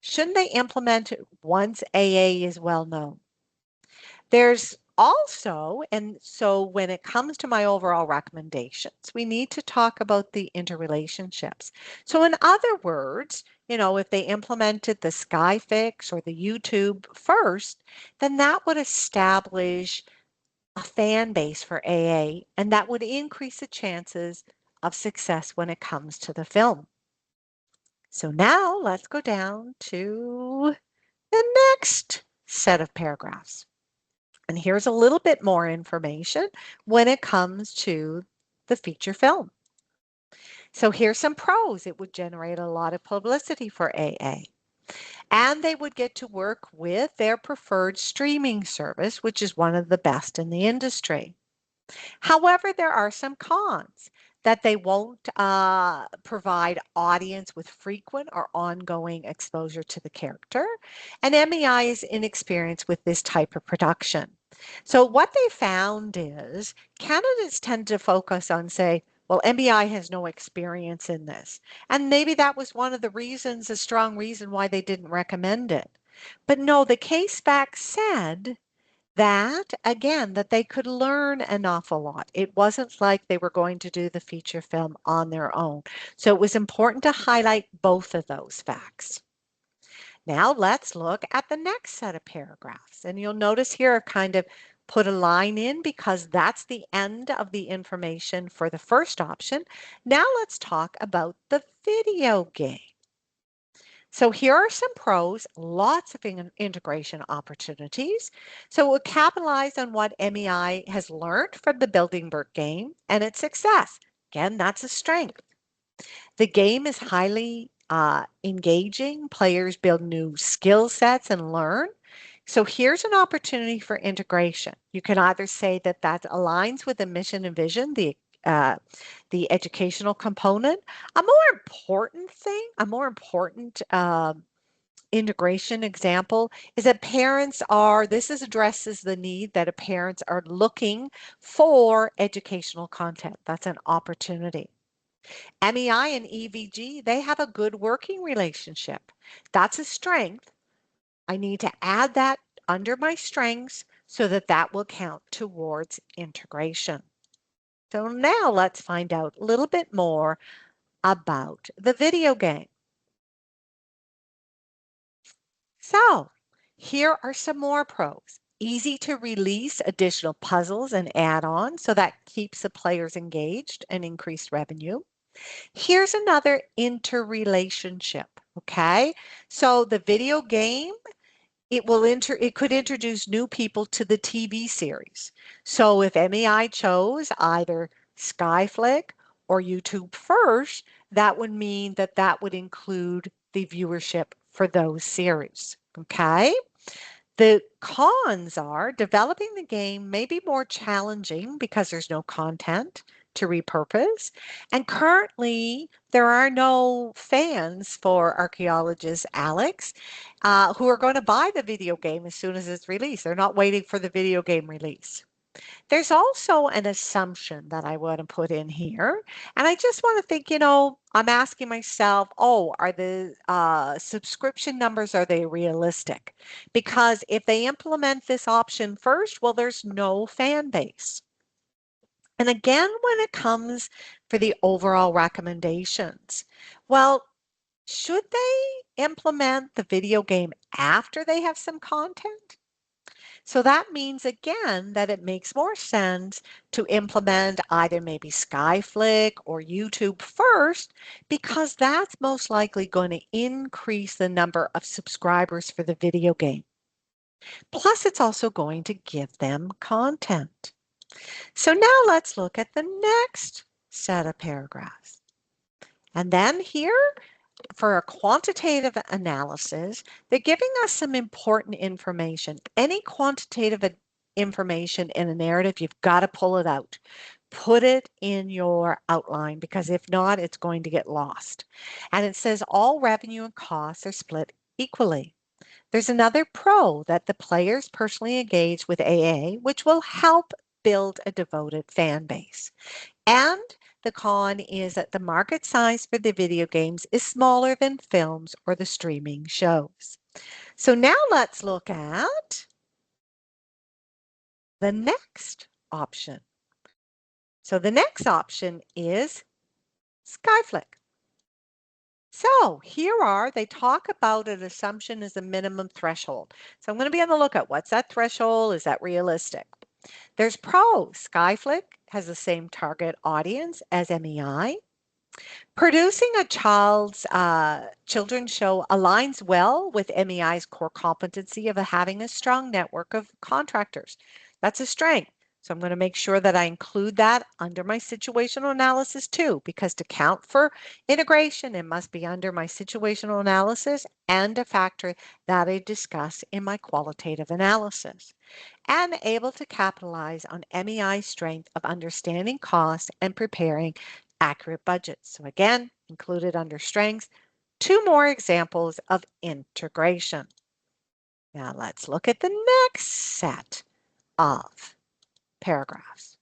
Shouldn't they implement it once AA is well known? There's also, and so when it comes to my overall recommendations, we need to talk about the interrelationships. So in other words, if they implemented the Skyfix or the YouTube first, then that would establish a fan base for AA, and that would increase the chances of success when it comes to the film. So now let's go down to the next set of paragraphs. And here's a little bit more information when it comes to the feature film. So here's some pros. It would generate a lot of publicity for AA. And they would get to work with their preferred streaming service, which is one of the best in the industry. However, there are some cons that they won't provide audience with frequent or ongoing exposure to the character, and MEI is inexperienced with this type of production. So what they found is candidates tend to focus on, say, well, MEI has no experience in this. And maybe that was one of the reasons, a strong reason why they didn't recommend it. But no, the case back said that again, that they could learn an awful lot. It wasn't like they were going to do the feature film on their own. So it was important to highlight both of those facts. Now let's look at the next set of paragraphs. And you'll notice here I've kind of put a line in because that's the end of the information for the first option. Now let's talk about the video game. So here are some pros, lots of integration opportunities. So it would capitalize on what MEI has learned from the Buildingburg game and its success. Again, that's a strength. The game is highly engaging. Players build new skill sets and learn. So here's an opportunity for integration. You can either say that that aligns with the mission and vision, the educational component. A more important integration example is that this addresses the need that parents are looking for educational content. That's an opportunity. MEI and EVG, they have a good working relationship. That's a strength. I need to add that under my strengths so that that will count towards integration. So now let's find out a little bit more about the video game. So here are some more pros. Easy to release additional puzzles and add-ons, so that keeps the players engaged and increased revenue. Here's another interrelationship, okay? So the video game, it could introduce new people to the TV series. So if MEI chose either Skyflick or YouTube first, that would mean that that would include the viewership for those series, okay? The cons are developing the game may be more challenging because there's no content to repurpose. And currently, there are no fans for archaeologist Alex who are going to buy the video game as soon as it's released. They're not waiting for the video game release. There's also an assumption that I want to put in here. And I just want to think, I'm asking myself, oh, are the subscription numbers, are they realistic? Because if they implement this option first, well, there's no fan base. And again, when it comes for the overall recommendations, well, should they implement the video game after they have some content? So that means again that it makes more sense to implement either maybe Skyflick or YouTube first, because that's most likely going to increase the number of subscribers for the video game. Plus, it's also going to give them content. So now let's look at the next set of paragraphs. And then here, for a quantitative analysis, they're giving us some important information. Any quantitative information in a narrative, you've got to pull it out. Put it in your outline, because if not, it's going to get lost. And it says all revenue and costs are split equally. There's another pro that the players personally engage with AA, which will help build a devoted fan base. And the con is that the market size for the video games is smaller than films or the streaming shows. So now let's look at the next option. So the next option is Skyflick. So they talk about an assumption as a minimum threshold. So I'm going to be on the lookout. What's that threshold? Is that realistic? There's pros. Skyflick has the same target audience as MEI. Producing a children's show aligns well with MEI's core competency of having a strong network of contractors. That's a strength. So I'm going to make sure that I include that under my situational analysis too, because to count for integration, it must be under my situational analysis and a factor that I discuss in my qualitative analysis, and able to capitalize on MEI's strength of understanding costs and preparing accurate budgets. So again, included under strengths, two more examples of integration. Now let's look at the next set of paragraphs.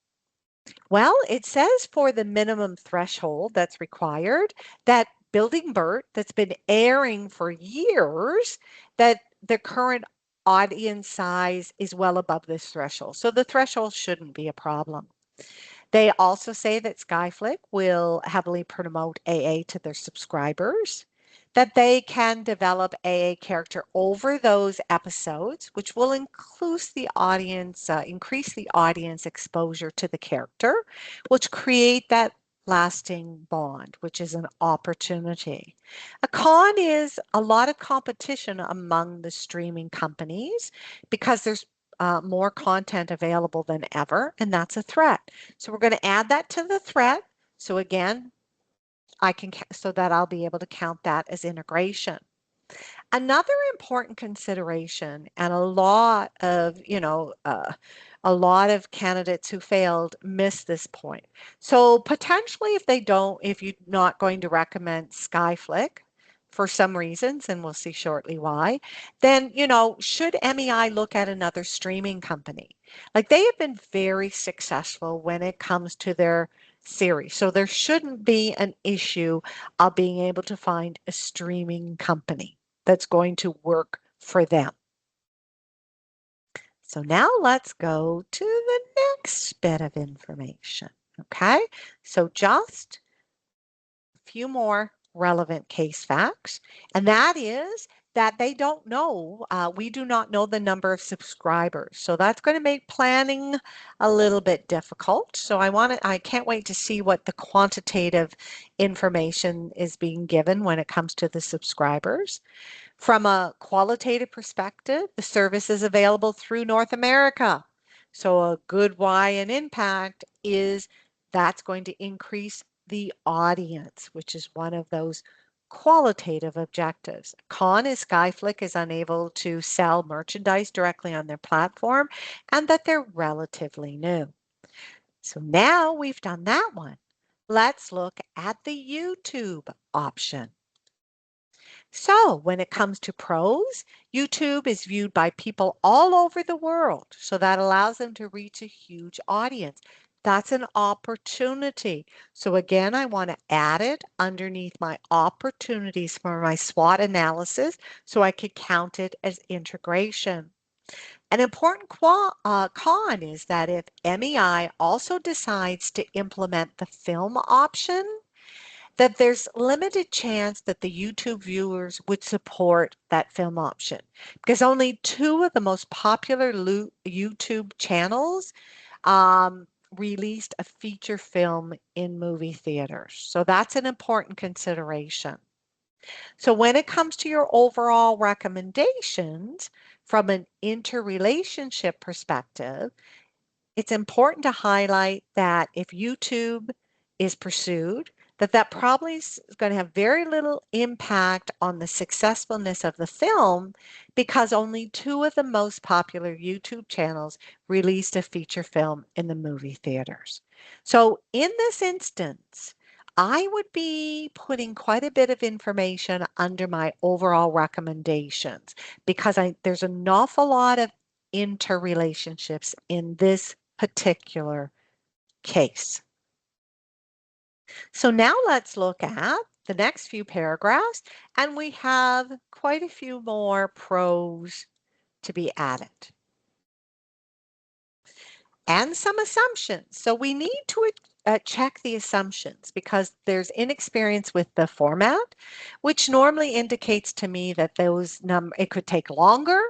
Well, it says for the minimum threshold that's required, that Building Bert, that's been airing for years, that the current audience size is well above this threshold. So the threshold shouldn't be a problem. They also say that Skyflick will heavily promote AA to their subscribers, that they can develop AA character over those episodes, which will increase the audience exposure to the character, which create that lasting bond, which is an opportunity. A con is a lot of competition among the streaming companies because there's more content available than ever, and that's a threat. So we're going to add that to the threat. So again, so that I'll be able to count that as integration. Another important consideration, and a lot of candidates who failed missed this point. So potentially, if you're not going to recommend Skyflick for some reasons, and we'll see shortly why, then, should MEI look at another streaming company? Like, they have been very successful when it comes to their series. So there shouldn't be an issue of being able to find a streaming company that's going to work for them. So now let's go to the next bit of information. Okay, so just a few more relevant case facts, and that is that they don't know. We do not know the number of subscribers. So that's going to make planning a little bit difficult. So I can't wait to see what the quantitative information is being given when it comes to the subscribers. From a qualitative perspective, the service is available through North America. So a good why and impact is that's going to increase the audience, which is one of those qualitative objectives. Con is Skyflick is unable to sell merchandise directly on their platform and that they're relatively new. So now we've done that one. Let's look at the YouTube option. So when it comes to pros, YouTube is viewed by people all over the world. So that allows them to reach a huge audience. That's an opportunity. So again, I want to add it underneath my opportunities for my SWOT analysis so I could count it as integration. An important con is that if MEI also decides to implement the film option, that there's limited chance that the YouTube viewers would support that film option because only two of the most popular YouTube channels um, released a feature film in movie theaters. So that's an important consideration. So when it comes to your overall recommendations from an interrelationship perspective, it's important to highlight that if YouTube is pursued, that probably is going to have very little impact on the successfulness of the film because only two of the most popular YouTube channels released a feature film in the movie theaters. So in this instance, I would be putting quite a bit of information under my overall recommendations because there's an awful lot of interrelationships in this particular case. So now let's look at the next few paragraphs, and we have quite a few more pros to be added and some assumptions. So we need to check the assumptions because there's inexperience with the format, which normally indicates to me that it could take longer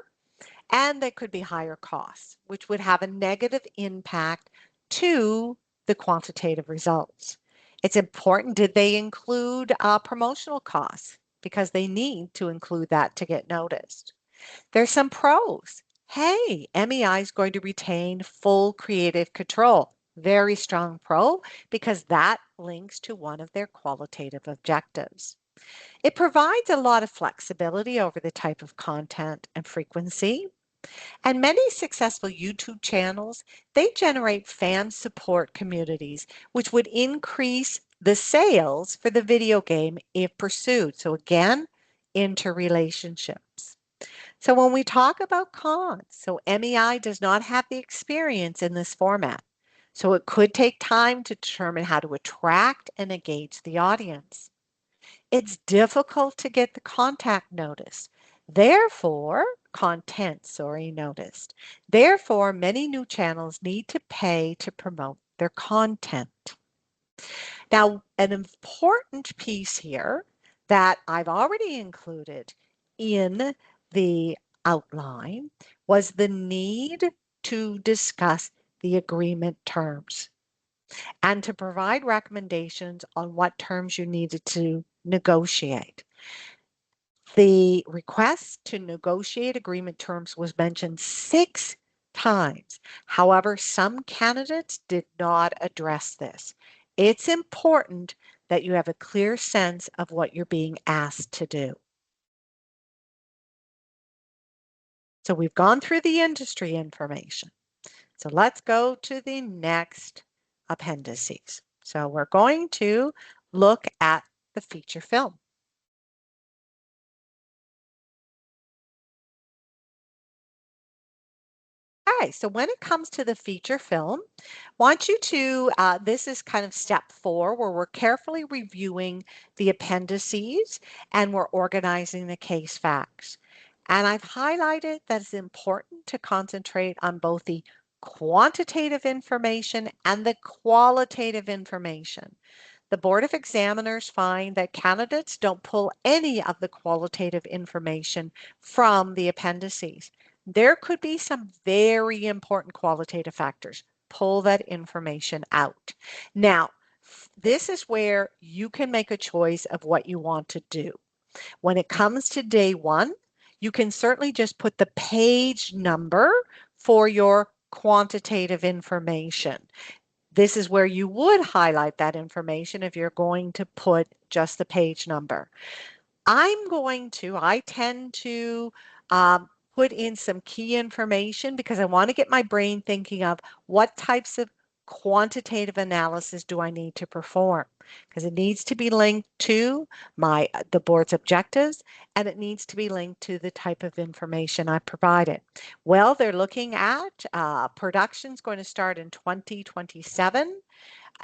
and there could be higher costs, which would have a negative impact to the quantitative results. It's important, did they include promotional costs? Because they need to include that to get noticed. There's some pros. Hey, MEI is going to retain full creative control. Very strong pro because that links to one of their qualitative objectives. It provides a lot of flexibility over the type of content and frequency. And many successful YouTube channels, they generate fan support communities, which would increase the sales for the video game if pursued. So again, interrelationships. So when we talk about cons, so MEI does not have the experience in this format. So it could take time to determine how to attract and engage the audience. It's difficult to get the content, noticed. Therefore, many new channels need to pay to promote their content. Now, an important piece here that I've already included in the outline was the need to discuss the agreement terms and to provide recommendations on what terms you needed to negotiate. The request to negotiate agreement terms was mentioned 6 times. However, some candidates did not address this. It's important that you have a clear sense of what you're being asked to do. So we've gone through the industry information. So let's go to the next appendices. So we're going to look at the feature film. Okay, so when it comes to the feature film, want you to, this is kind of step 4 where we're carefully reviewing the appendices and we're organizing the case facts. And I've highlighted that it's important to concentrate on both the quantitative information and the qualitative information. The Board of Examiners find that candidates don't pull any of the qualitative information from the appendices. There could be some very important qualitative factors. Pull that information out. Now, this is where you can make a choice of what you want to do. When it comes to day one, you can certainly just put the page number for your quantitative information. This is where you would highlight that information if you're going to put just the page number. I tend to put in some key information because I want to get my brain thinking of what types of quantitative analysis do I need to perform, because it needs to be linked to the board's objectives, and it needs to be linked to the type of information I provided. Well, they're looking at production's going to start in 2027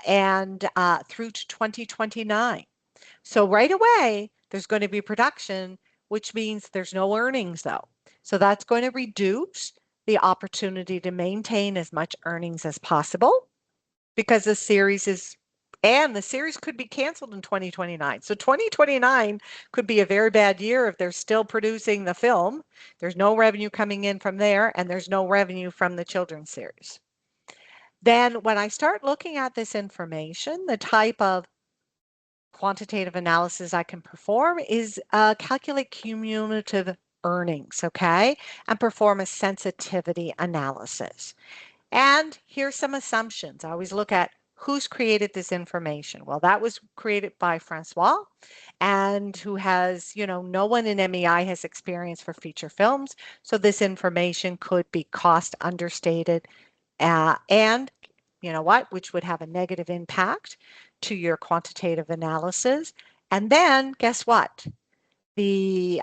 and through to 2029. So right away, there's going to be production, which means there's no earnings though. So that's going to reduce the opportunity to maintain as much earnings as possible because the series could be canceled in 2029. So 2029 could be a very bad year if they're still producing the film. There's no revenue coming in from there, and there's no revenue from the children's series. Then when I start looking at this information, the type of quantitative analysis I can perform is calculate cumulative earnings, okay, and perform a sensitivity analysis. And here's some assumptions. I always look at who's created this information. Well, that was created by Francois, and who has, no one in MEI has experience for feature films. So this information could be cost understated and you know what, which would have a negative impact to your quantitative analysis. And then guess what? The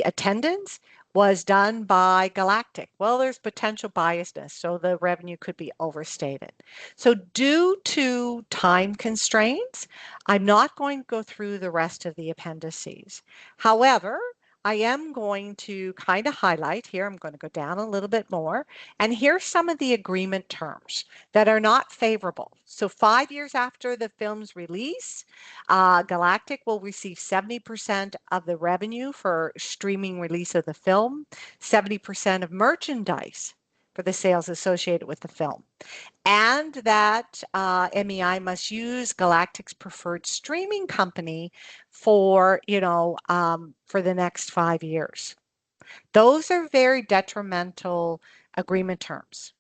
attendance was done by Galactic. Well, there's potential biasness, so the revenue could be overstated. So due to time constraints, I'm not going to go through the rest of the appendices. However, I am going to kind of highlight here. I'm going to go down a little bit more. And here's some of the agreement terms that are not favorable. So 5 years after the film's release, Galactic will receive 70% of the revenue for streaming release of the film, 70% of merchandise for the sales associated with the film, and that MEI must use Galactic's preferred streaming company for, for the next 5 years. Those are very detrimental agreement terms.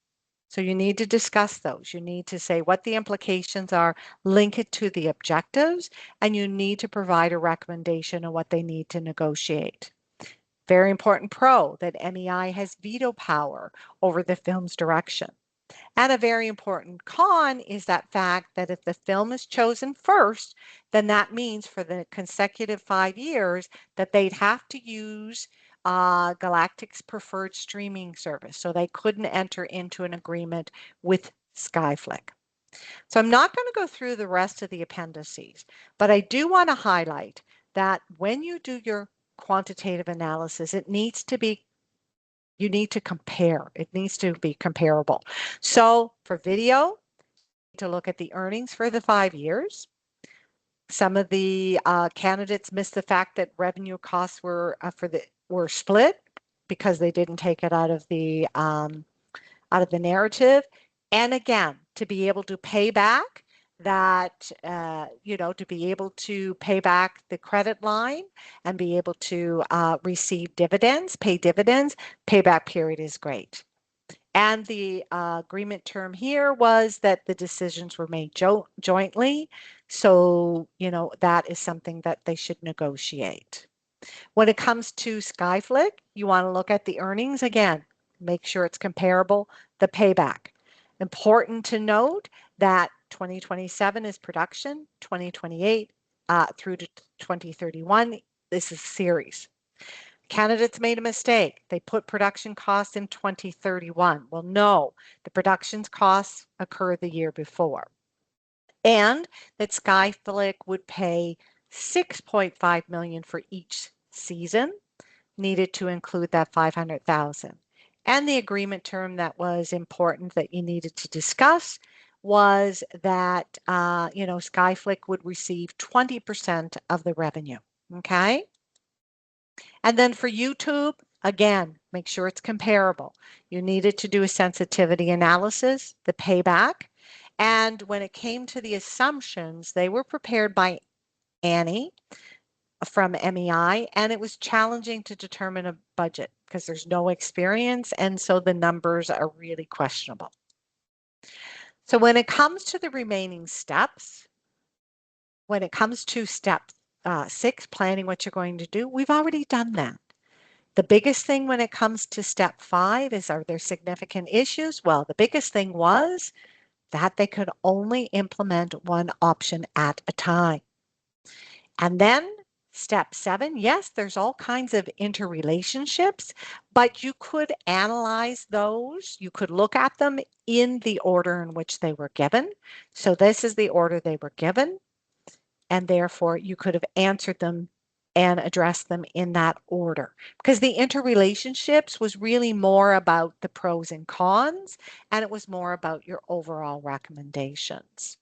So you need to discuss those. You need to say what the implications are, link it to the objectives, and you need to provide a recommendation on what they need to negotiate. Very important pro that MEI has veto power over the film's direction. And a very important con is that fact that if the film is chosen first, then that means for the consecutive 5 years that they'd have to use Galactic's preferred streaming service. So they couldn't enter into an agreement with Skyflick. So I'm not going to go through the rest of the appendices, but I do want to highlight that when you do your quantitative analysis, you need to compare. It needs to be comparable. So for video, to look at the earnings for the 5 years. Some of the candidates missed the fact that revenue costs were split because they didn't take it out of the narrative. And again, to be able to pay back that, to be able to pay back the credit line and be able to receive dividends, pay dividends, payback period is great. And the agreement term here was that the decisions were made jointly. So, that is something that they should negotiate. When it comes to Skyflick, you want to look at the earnings again, make sure it's comparable, the payback. Important to note that 2027 is production, 2028 through to 2031, this is series. Candidates made a mistake. They put production costs in 2031. Well, no, the production costs occurred the year before. And that Skyflick would pay $6.5 million for each season, needed to include that $500,000. And the agreement term that was important that you needed to discuss was that, Skyflick would receive 20% of the revenue. Okay. And then for YouTube, again, make sure it's comparable. You needed to do a sensitivity analysis, the payback. And when it came to the assumptions, they were prepared by Annie from MEI, and it was challenging to determine a budget because there's no experience, and so the numbers are really questionable. So when it comes to the remaining steps, when it comes to step 6, planning what you're going to do, we've already done that. The biggest thing when it comes to step 5 is, are there significant issues? Well, the biggest thing was that they could only implement one option at a time. And then step 7, yes, there's all kinds of interrelationships, but you could analyze those. You could look at them in the order in which they were given. So this is the order they were given, and therefore you could have answered them and addressed them in that order, because the interrelationships was really more about the pros and cons, and it was more about your overall recommendations.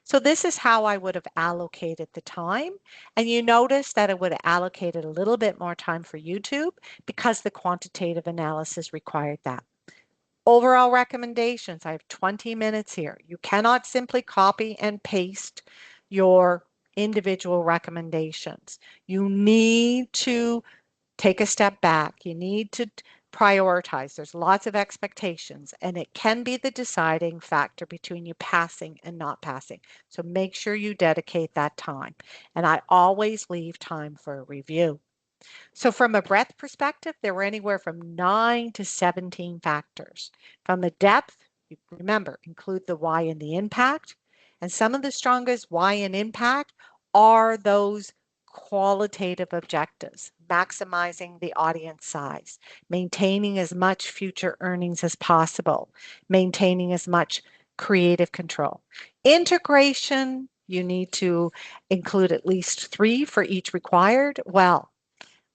So this is how I would have allocated the time. And you notice that I would have allocated a little bit more time for YouTube because the quantitative analysis required that. Overall recommendations, I have 20 minutes here. You cannot simply copy and paste your individual recommendations. You need to take a step back. You need to prioritize. There's lots of expectations, and it can be the deciding factor between you passing and not passing. So make sure you dedicate that time. And I always leave time for a review. So from a breadth perspective, there were anywhere from 9 to 17 factors. From the depth, remember, include the why and the impact. And some of the strongest why and impact are those qualitative objectives, maximizing the audience size, maintaining as much future earnings as possible, maintaining as much creative control. Integration, you need to include at least 3 for each required. Well,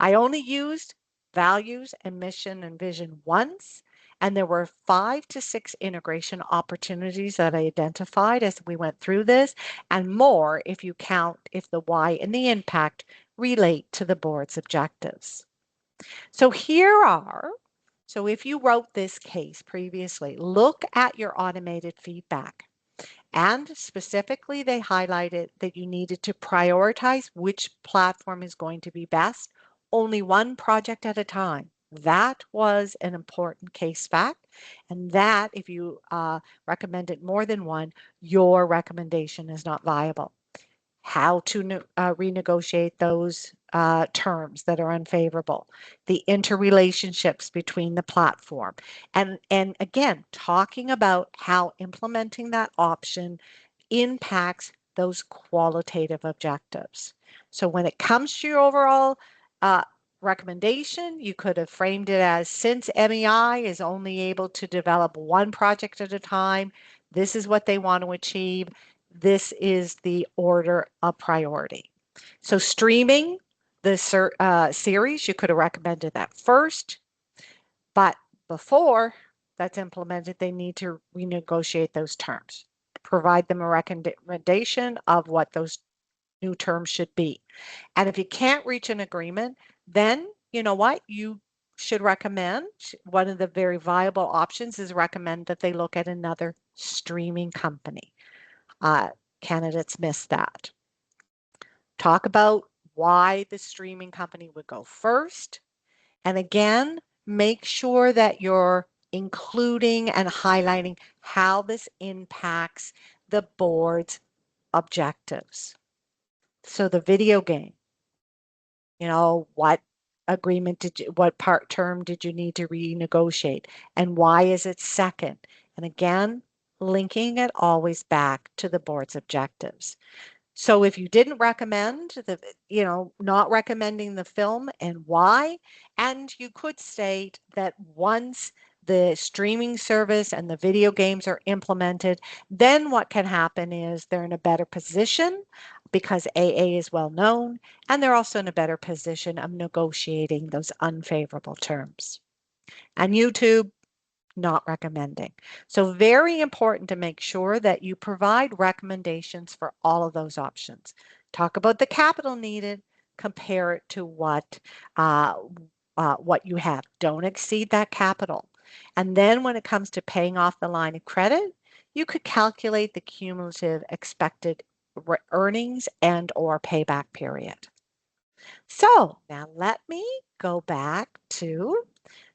I only used values and mission and vision once, and there were 5 to 6 integration opportunities that I identified as we went through this, and more if you count if the why and the impact relate to the board's objectives. So so if you wrote this case previously, look at your automated feedback. And specifically, they highlighted that you needed to prioritize which platform is going to be best, only one project at a time. That was an important case fact. And that, if you recommended more than one, your recommendation is not viable. How to renegotiate those terms that are unfavorable, the interrelationships between the platform, and again, talking about how implementing that option impacts those qualitative objectives. So when it comes to your overall uh, recommendation, you could have framed it as, since MEI is only able to develop one project at a time, this is what they want to achieve. This is the order of priority. So streaming the series, you could have recommended that first, but before that's implemented, they need to renegotiate those terms, provide them a recommendation of what those new terms should be. And if you can't reach an agreement, then you know what? You should recommend, one of the very viable options is recommend that they look at another streaming company. Candidates miss that. Talk about why the streaming company would go first. And again, make sure that you're including and highlighting how this impacts the board's objectives. So the video game, what agreement what part term did you need to renegotiate? And why is it second? And again, linking it always back to the board's objectives. So if you didn't recommend not recommending the film and why, and you could state that once the streaming service and the video games are implemented, then what can happen is they're in a better position because AA is well known, and they're also in a better position of negotiating those unfavorable terms. And YouTube, not recommending. So very important to make sure that you provide recommendations for all of those options. Talk about the capital needed, compare it to uh, what you have. Don't exceed that capital. And then when it comes to paying off the line of credit, you could calculate the cumulative expected earnings and or payback period. So now let me go back to,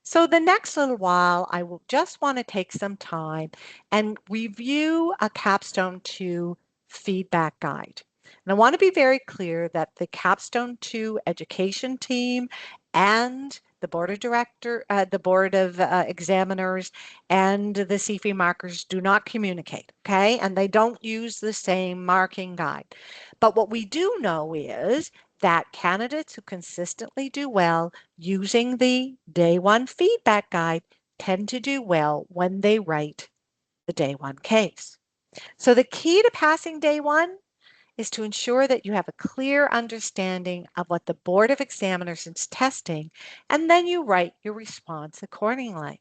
so the next little while, I will just want to take some time and review a Capstone 2 feedback guide. And I want to be very clear that the Capstone 2 education team and the board of examiners and the CFE markers do not communicate, okay? And they don't use the same marking guide. But what we do know is that candidates who consistently do well using the day one feedback guide tend to do well when they write the day one case. So the key to passing day one is to ensure that you have a clear understanding of what the Board of Examiners is testing, and then you write your response accordingly.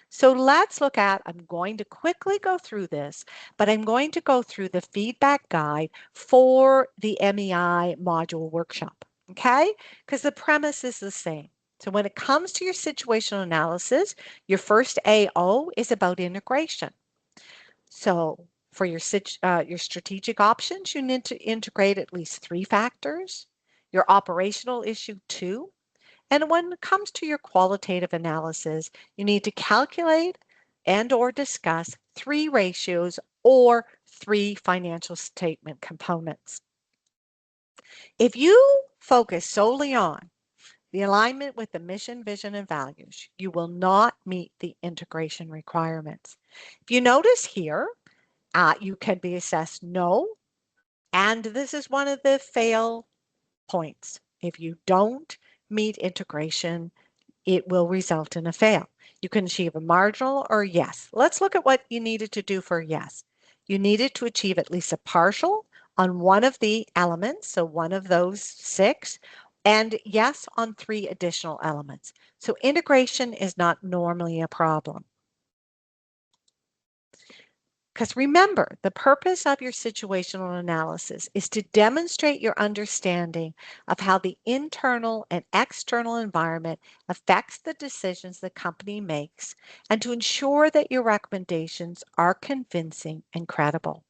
So let's look at, I'm going to quickly go through this, but I'm going to go through the feedback guide for the MEI module workshop, okay? Because the premise is the same. So when it comes to your situational analysis, your first AO is about integration. So for your strategic options, you need to integrate at least 3 factors, your operational issue 2, and when it comes to your qualitative analysis, you need to calculate and or discuss 3 ratios or 3 financial statement components. If you focus solely on the alignment with the mission, vision, and values, you will not meet the integration requirements. If you notice here, you can be assessed no, and this is one of the fail points. If you don't meet integration, it will result in a fail. You can achieve a marginal or yes. Let's look at what you needed to do for yes. You needed to achieve at least a partial on one of the elements, so one of those 6, and yes on 3 additional elements. So integration is not normally a problem. Because remember, the purpose of your situational analysis is to demonstrate your understanding of how the internal and external environment affects the decisions the company makes and to ensure that your recommendations are convincing and credible.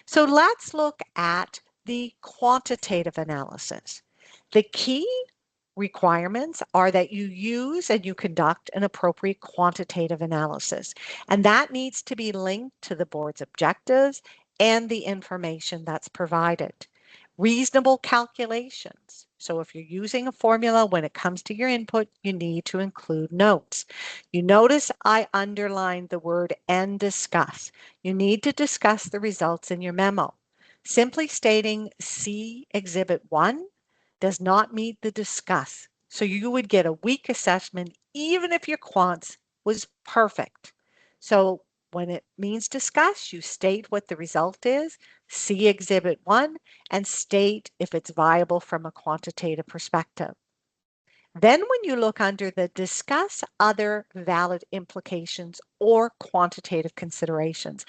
So let's look at the quantitative analysis. The key requirements are that you use and you conduct an appropriate quantitative analysis. And that needs to be linked to the board's objectives and the information that's provided. Reasonable calculations. So if you're using a formula when it comes to your input, you need to include notes. You notice I underlined the word and discuss. You need to discuss the results in your memo. Simply stating see Exhibit 1 does not meet the discuss. So you would get a weak assessment even if your quants was perfect. So when it means discuss, you state what the result is, see Exhibit 1, and state if it's viable from a quantitative perspective. Then when you look under the discuss other valid implications or quantitative considerations,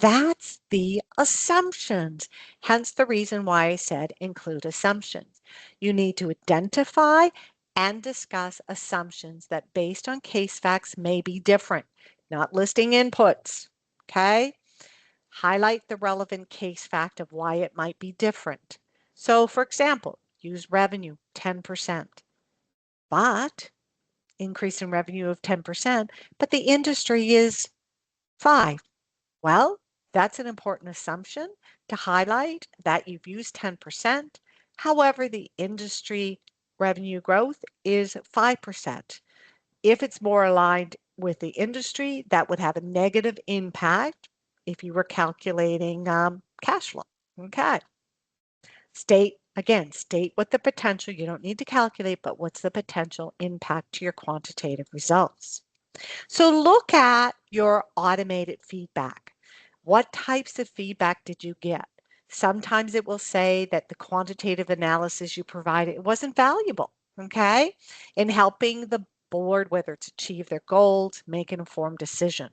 that's the assumptions. Hence the reason why I said include assumptions. You need to identify and discuss assumptions that based on case facts may be different, not listing inputs, okay? Highlight the relevant case fact of why it might be different. So for example, use revenue 10%. But increase in revenue of 10%, but the industry is 5. Well, that's an important assumption to highlight that you've used 10%. However, the industry revenue growth is 5%. If it's more aligned with the industry, that would have a negative impact if you were calculating cash flow. Okay. State what the potential, you don't need to calculate, but what's the potential impact to your quantitative results. So look at your automated feedback. What types of feedback did you get? Sometimes it will say that the quantitative analysis you provided wasn't valuable, okay, in helping the board, whether it's achieve their goals, make an informed decision.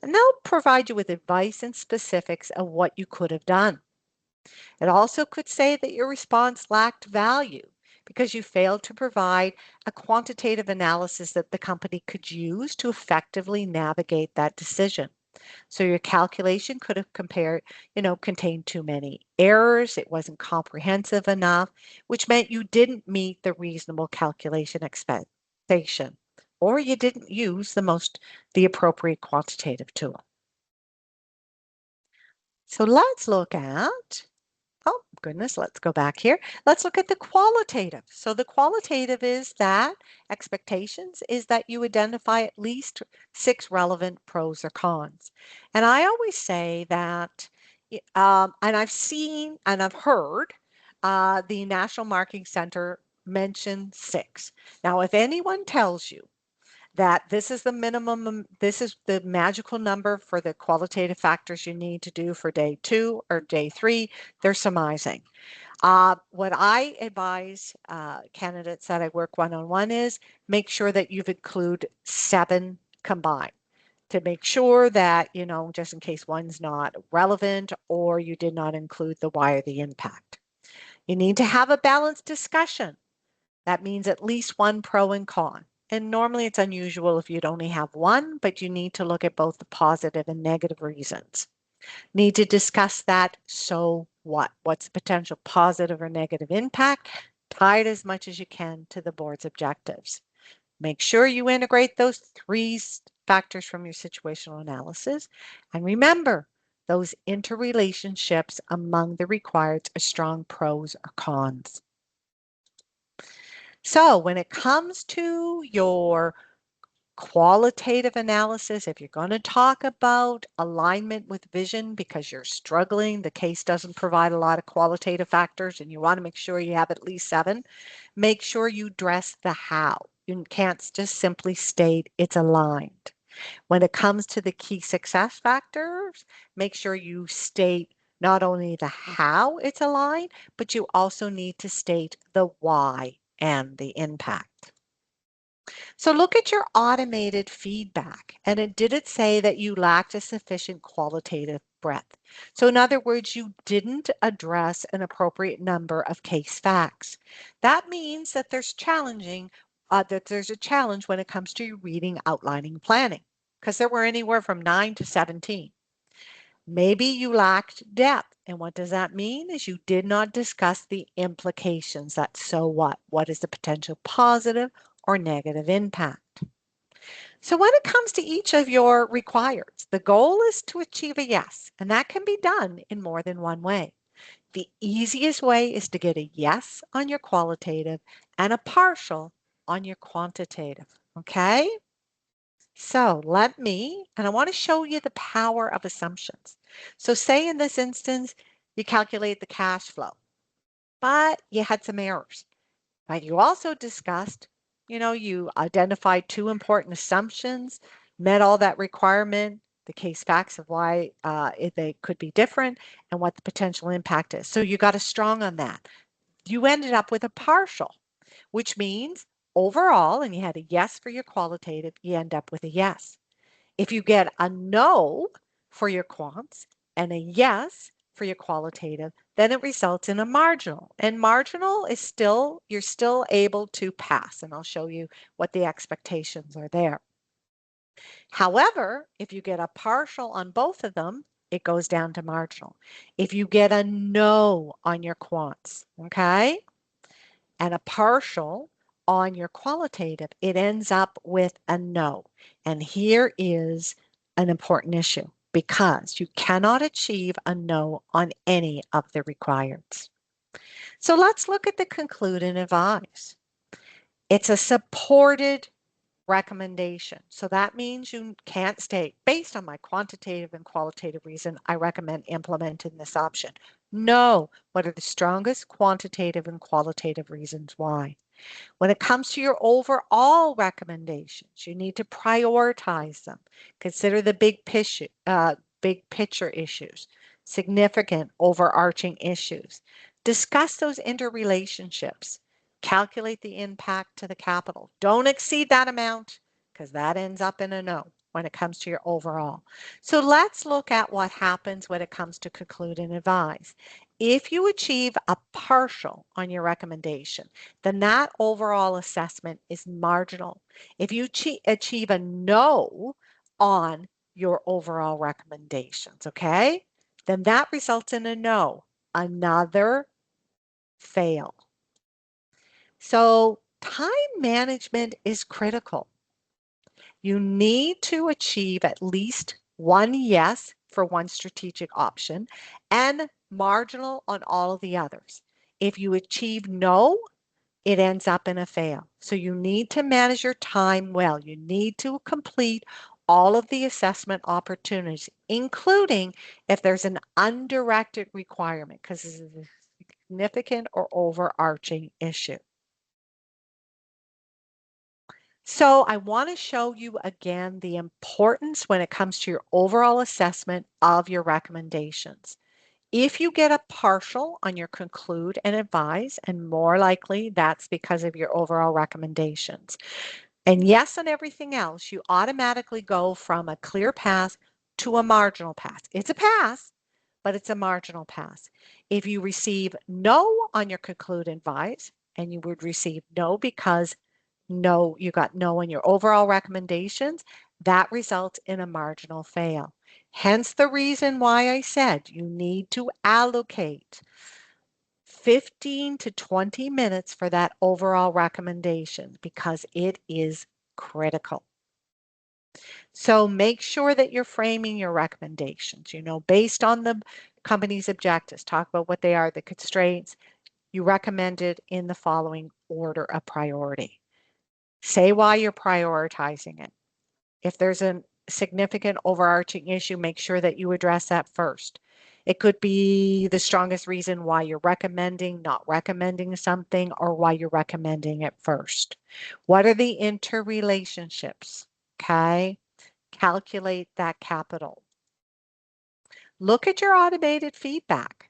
And they'll provide you with advice and specifics of what you could have done. It also could say that your response lacked value because you failed to provide a quantitative analysis that the company could use to effectively navigate that decision. So your calculation could have contained too many errors. It wasn't comprehensive enough, which meant you didn't meet the reasonable calculation expectation, or you didn't use the appropriate quantitative tool. So let's look at Oh, goodness, let's go back here. Let's look at the qualitative. So the qualitative is that expectations is that you identify at least 6 relevant pros or cons. And I always say that, and I've seen and I've heard the National Marketing Center mention 6. Now, if anyone tells you that this is the minimum, this is the magical number for the qualitative factors you need to do for day 2 or day 3, they're surmising. What I advise candidates that I work one-on-one is make sure that you've included 7 combined to make sure that, just in case one's not relevant or you did not include the why or the impact. You need to have a balanced discussion. That means at least one pro and con. And normally it's unusual if you'd only have one, but you need to look at both the positive and negative reasons. Need to discuss that. So what? What's the potential positive or negative impact? Tie it as much as you can to the board's objectives. Make sure you integrate those 3 factors from your situational analysis. And remember, those interrelationships among the required are strong pros or cons. So when it comes to your qualitative analysis, if you're going to talk about alignment with vision because you're struggling, the case doesn't provide a lot of qualitative factors and you want to make sure you have at least 7, make sure you address the how. You can't just simply state it's aligned. When it comes to the key success factors, make sure you state not only the how it's aligned, but you also need to state the why and the impact. So look at your automated feedback. And did it say that you lacked a sufficient qualitative breadth? So in other words, you didn't address an appropriate number of case facts. That means that there's a challenge when it comes to your reading, outlining, planning, because there were anywhere from 9 to 17. Maybe you lacked depth. And what does that mean? Is you did not discuss the implications. That so what? What is the potential positive or negative impact? So when it comes to each of your requireds, the goal is to achieve a yes, and that can be done in more than one way. The easiest way is to get a yes on your qualitative and a partial on your quantitative, okay? So and I want to show you the power of assumptions. So say in this instance, you calculate the cash flow, but you had some errors. But you also discussed, you identified 2 important assumptions, met all that requirement, the case facts of why they could be different and what the potential impact is. So you got a strong on that. You ended up with a partial, which means overall, and you had a yes for your qualitative, you end up with a yes. If you get a no for your quants and a yes for your qualitative, then it results in a marginal. And marginal is you're still able to pass. And I'll show you what the expectations are there. However, if you get a partial on both of them, it goes down to marginal. If you get a no on your quants, okay, and a partial on your qualitative, it ends up with a no. And here is an important issue because you cannot achieve a no on any of the requireds. So let's look at the conclude and advise. It's a supported recommendation. So that means you can't state, based on my quantitative and qualitative reason, I recommend implementing this option. No, what are the strongest quantitative and qualitative reasons why? When it comes to your overall recommendations, you need to prioritize them. Consider the big picture issues, significant overarching issues. Discuss those interrelationships. Calculate the impact to the capital. Don't exceed that amount because that ends up in a no when it comes to your overall. So let's look at what happens when it comes to conclude and advise. If you achieve a partial on your recommendation, then that overall assessment is marginal. If you achieve a no on your overall recommendations, okay, then that results in a no, another fail. So time management is critical. You need to achieve at least one yes for one strategic option and marginal on all of the others. If you achieve no, it ends up in a fail. So you need to manage your time well. You need to complete all of the assessment opportunities, including if there's an undirected requirement, because this is a significant or overarching issue. So I want to show you again the importance when it comes to your overall assessment of your recommendations. If you get a partial on your conclude and advise, and more likely that's because of your overall recommendations, and yes on everything else, you automatically go from a clear pass to a marginal pass. It's a pass, but it's a marginal pass. If you receive no on your conclude and advise, and you would receive no because no, you got no in your overall recommendations, that results in a marginal fail. Hence the reason why I said you need to allocate 15 to 20 minutes for that overall recommendation because it is critical. So make sure that you're framing your recommendations, based on the company's objectives. Talk about what they are, the constraints. You recommend it in the following order of priority. Say why you're prioritizing it. If there's a significant overarching issue, make sure that you address that first. It could be the strongest reason why you're recommending, not recommending something, or why you're recommending it first. What are the interrelationships? Okay. Calculate that capital. Look at your automated feedback.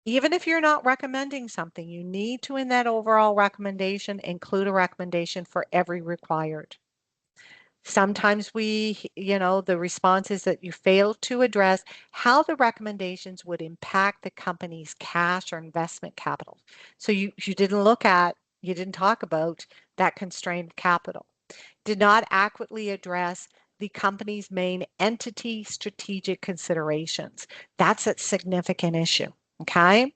Even if you're not recommending something, you need to, in that overall recommendation, include a recommendation for every required. Sometimes the response is that you fail to address how the recommendations would impact the company's cash or investment capital. So you didn't talk about that constrained capital. Did not adequately address the company's main entity strategic considerations. That's a significant issue, okay?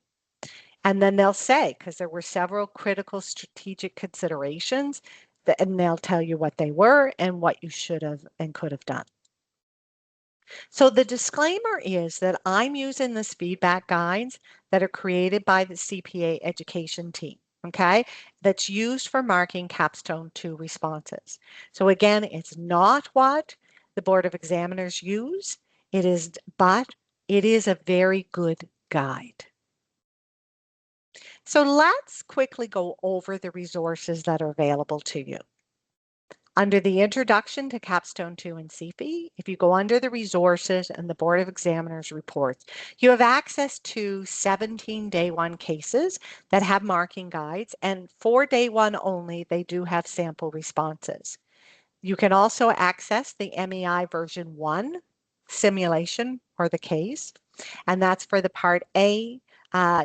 And then they'll say, because there were several critical strategic considerations, and they'll tell you what they were and what you should have and could have done. So the disclaimer is that I'm using this feedback guides that are created by the CPA education team, okay? That's used for marking Capstone 2 responses. So again, it's not what the Board of Examiners use, but it is a very good guide. So let's quickly go over the resources that are available to you. Under the Introduction to Capstone 2 and CFE, if you go under the resources and the Board of Examiners reports, you have access to 17 day one cases that have marking guides, and for day one only, they do have sample responses. You can also access the MEI version 1 simulation or the case, and that's for the Part A,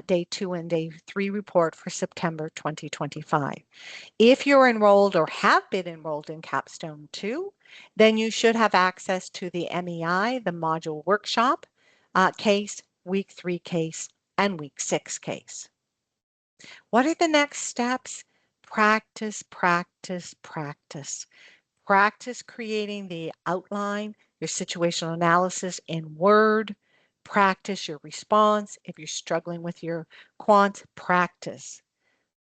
Day 2 and Day 3 report for September 2025. If you're enrolled or have been enrolled in Capstone 2, then you should have access to the MEI, the module workshop case, week 3 case, and week 6 case. What are the next steps? Practice, practice, practice. Practice creating the outline, your situational analysis in Word. Practice your response. If you're struggling with your quant, practice.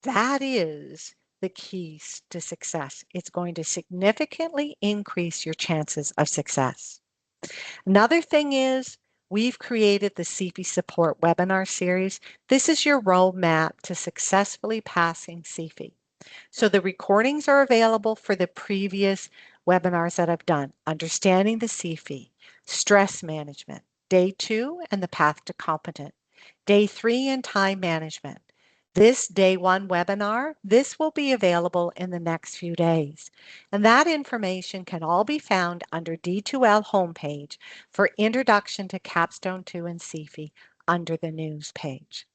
That is the keys to success. It's going to significantly increase your chances of success. Another thing is we've created the CFE support webinar series. This is your roadmap to successfully passing CFE. So the recordings are available for the previous webinars that I've done. Understanding the CFE, stress management, day 2 and the path to competent, day 3 and time management, This day one webinar, this will be available in the next few days. And that information can all be found under D2L homepage for Introduction to Capstone 2 and CFE under the news page.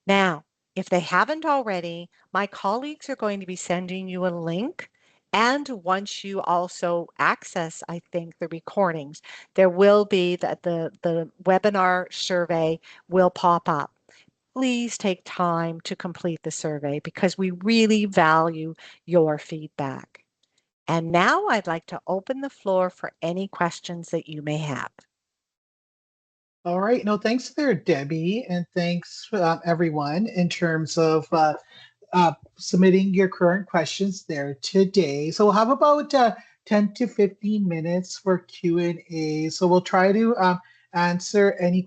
Now, if they haven't already, my colleagues are going to be sending you a link. And once you also access, I think, the recordings, there will be the webinar survey will pop up. Please take time to complete the survey because we really value your feedback. And now I'd like to open the floor for any questions that you may have. All right. No, thanks there, Debbie, and thanks everyone in terms of submitting your current questions there today. So we'll have about 10 to 15 minutes for Q&A. So we'll try to answer any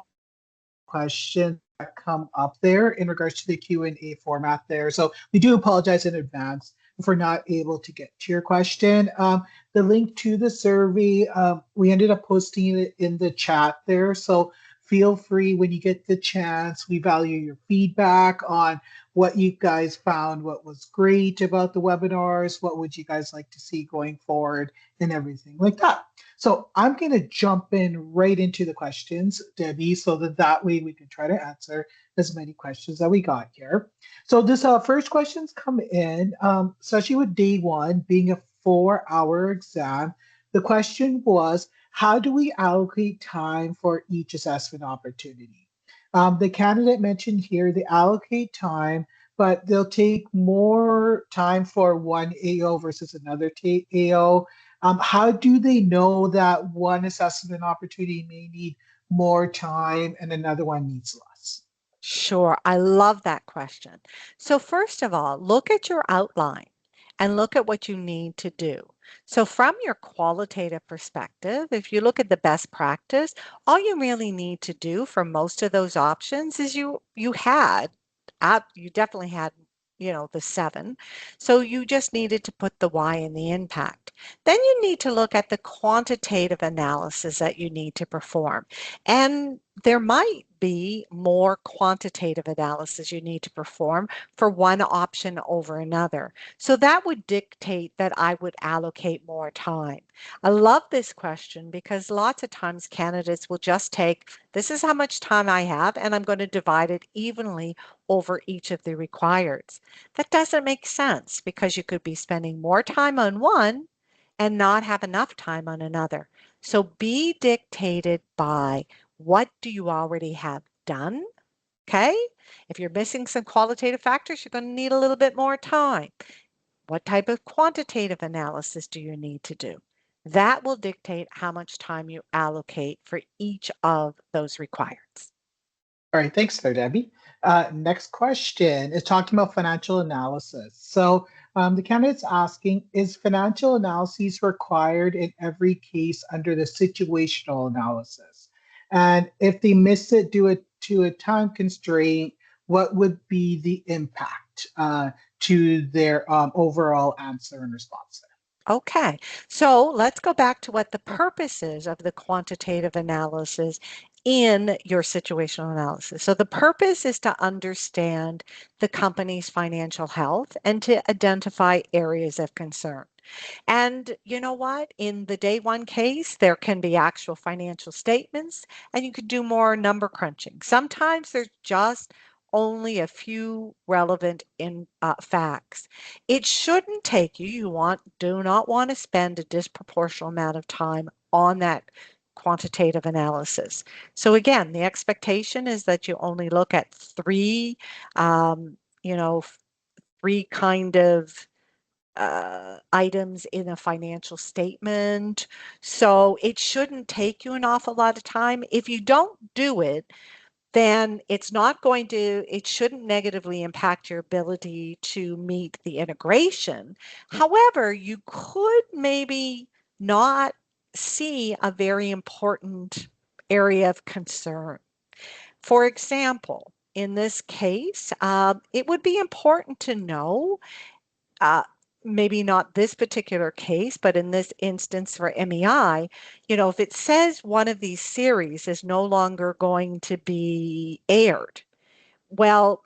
questions that come up there in regards to the Q&A format there. So we do apologize in advance if we're not able to get to your question. The link to the survey, we ended up posting it in the chat there. So feel free when you get the chance. We value your feedback on what you guys found, what was great about the webinars, what would you guys like to see going forward, and everything like that. So I'm going to jump in right into the questions, Debbie, so that way we can try to answer as many questions that we got here. So this first questions come in, especially with day one being a 4-hour exam. The question was, how do we allocate time for each assessment opportunity? The candidate mentioned here they allocate time, but they'll take more time for one AO versus another AO. How do they know that one assessment opportunity may need more time and another one needs less? Sure, I love that question. So first of all, look at your outline and look at what you need to do. So from your qualitative perspective, if you look at the best practice, all you really need to do for most of those options is you definitely had the 7. So you just needed to put the why and the impact. Then you need to look at the quantitative analysis that you need to perform. And there might be more quantitative analysis you need to perform for one option over another. So that would dictate that I would allocate more time. I love this question because lots of times candidates will just take, this is how much time I have, and I'm going to divide it evenly over each of the requireds. That doesn't make sense because you could be spending more time on one and not have enough time on another. So be dictated by what do you already have done? Okay. If you're missing some qualitative factors, you're going to need a little bit more time. What type of quantitative analysis do you need to do? That will dictate how much time you allocate for each of those requirements. All right, thanks there, Debbie. Next question is talking about financial analysis. So the candidate's asking, is financial analysis required in every case under the situational analysis? And if they miss it due to a time constraint, what would be the impact to their overall answer and response there? Okay, so let's go back to what the purpose is of the quantitative analysis in your situational analysis. So the purpose is to understand the company's financial health and to identify areas of concern. And you know what? In the day one case, there can be actual financial statements and you could do more number crunching. Sometimes there's just only a few relevant facts. It shouldn't take you, do not want to spend a disproportional amount of time on that quantitative analysis. So again, the expectation is that you only look at three, um, you know, three kind of items in a financial statement. So it shouldn't take you an awful lot of time. If you don't do it, then it shouldn't negatively impact your ability to meet the integration. However, you could maybe not see a very important area of concern. For example, in this case, it would be important to know uh, maybe not this particular case, but in this instance for MEI, if it says one of these series is no longer going to be aired, well,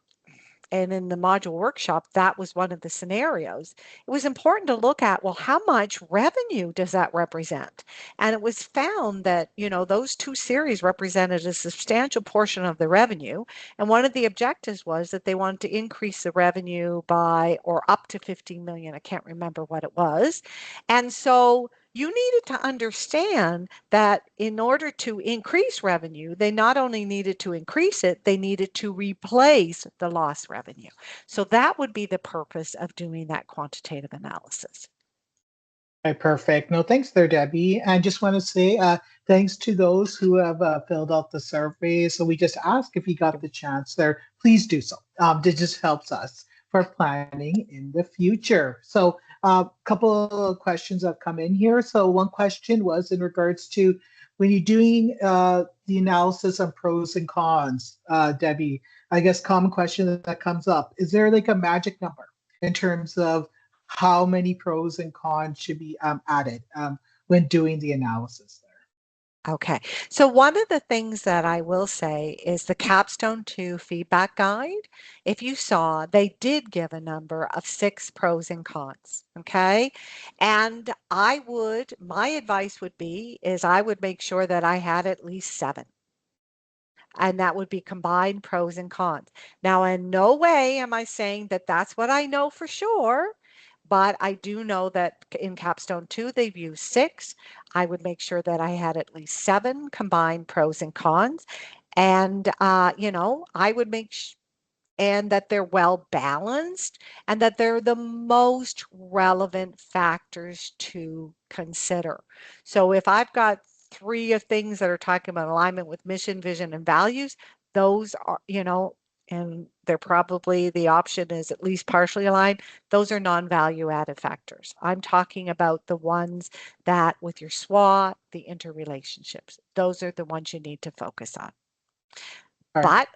and in the module workshop, that was one of the scenarios. It was important to look at, well, how much revenue does that represent? And it was found that, those two series represented a substantial portion of the revenue. And one of the objectives was that they wanted to increase the revenue by or up to 15 million. I can't remember what it was. And so you needed to understand that in order to increase revenue, they not only needed to increase it, they needed to replace the lost revenue. So that would be the purpose of doing that quantitative analysis. Right, perfect. No, thanks there, Debbie. And just want to say thanks to those who have filled out the survey. So we just ask if you got the chance there, please do so. It just helps us for planning in the future. So a couple of questions have come in here. So one question was in regards to when you're doing the analysis on pros and cons, Debbie, I guess common question that comes up, is there like a magic number in terms of how many pros and cons should be added when doing the analysis there? Okay. So one of the things that I will say is the Capstone 2 feedback guide. If you saw, they did give a number of 6 pros and cons. Okay. And my advice would be is I would make sure that I had at least 7, and that would be combined pros and cons. Now, in no way am I saying that that's what I know for sure, but I do know that in Capstone 2, they've used 6. I would make sure that I had at least 7 combined pros and cons. And, I would make and that they're well balanced and that they're the most relevant factors to consider. So if I've got 3 of things that are talking about alignment with mission, vision, and values, those are, and they're probably the option is at least partially aligned. Those are non-value added factors. I'm talking about the ones that with your SWOT, the interrelationships, those are the ones you need to focus on. All right.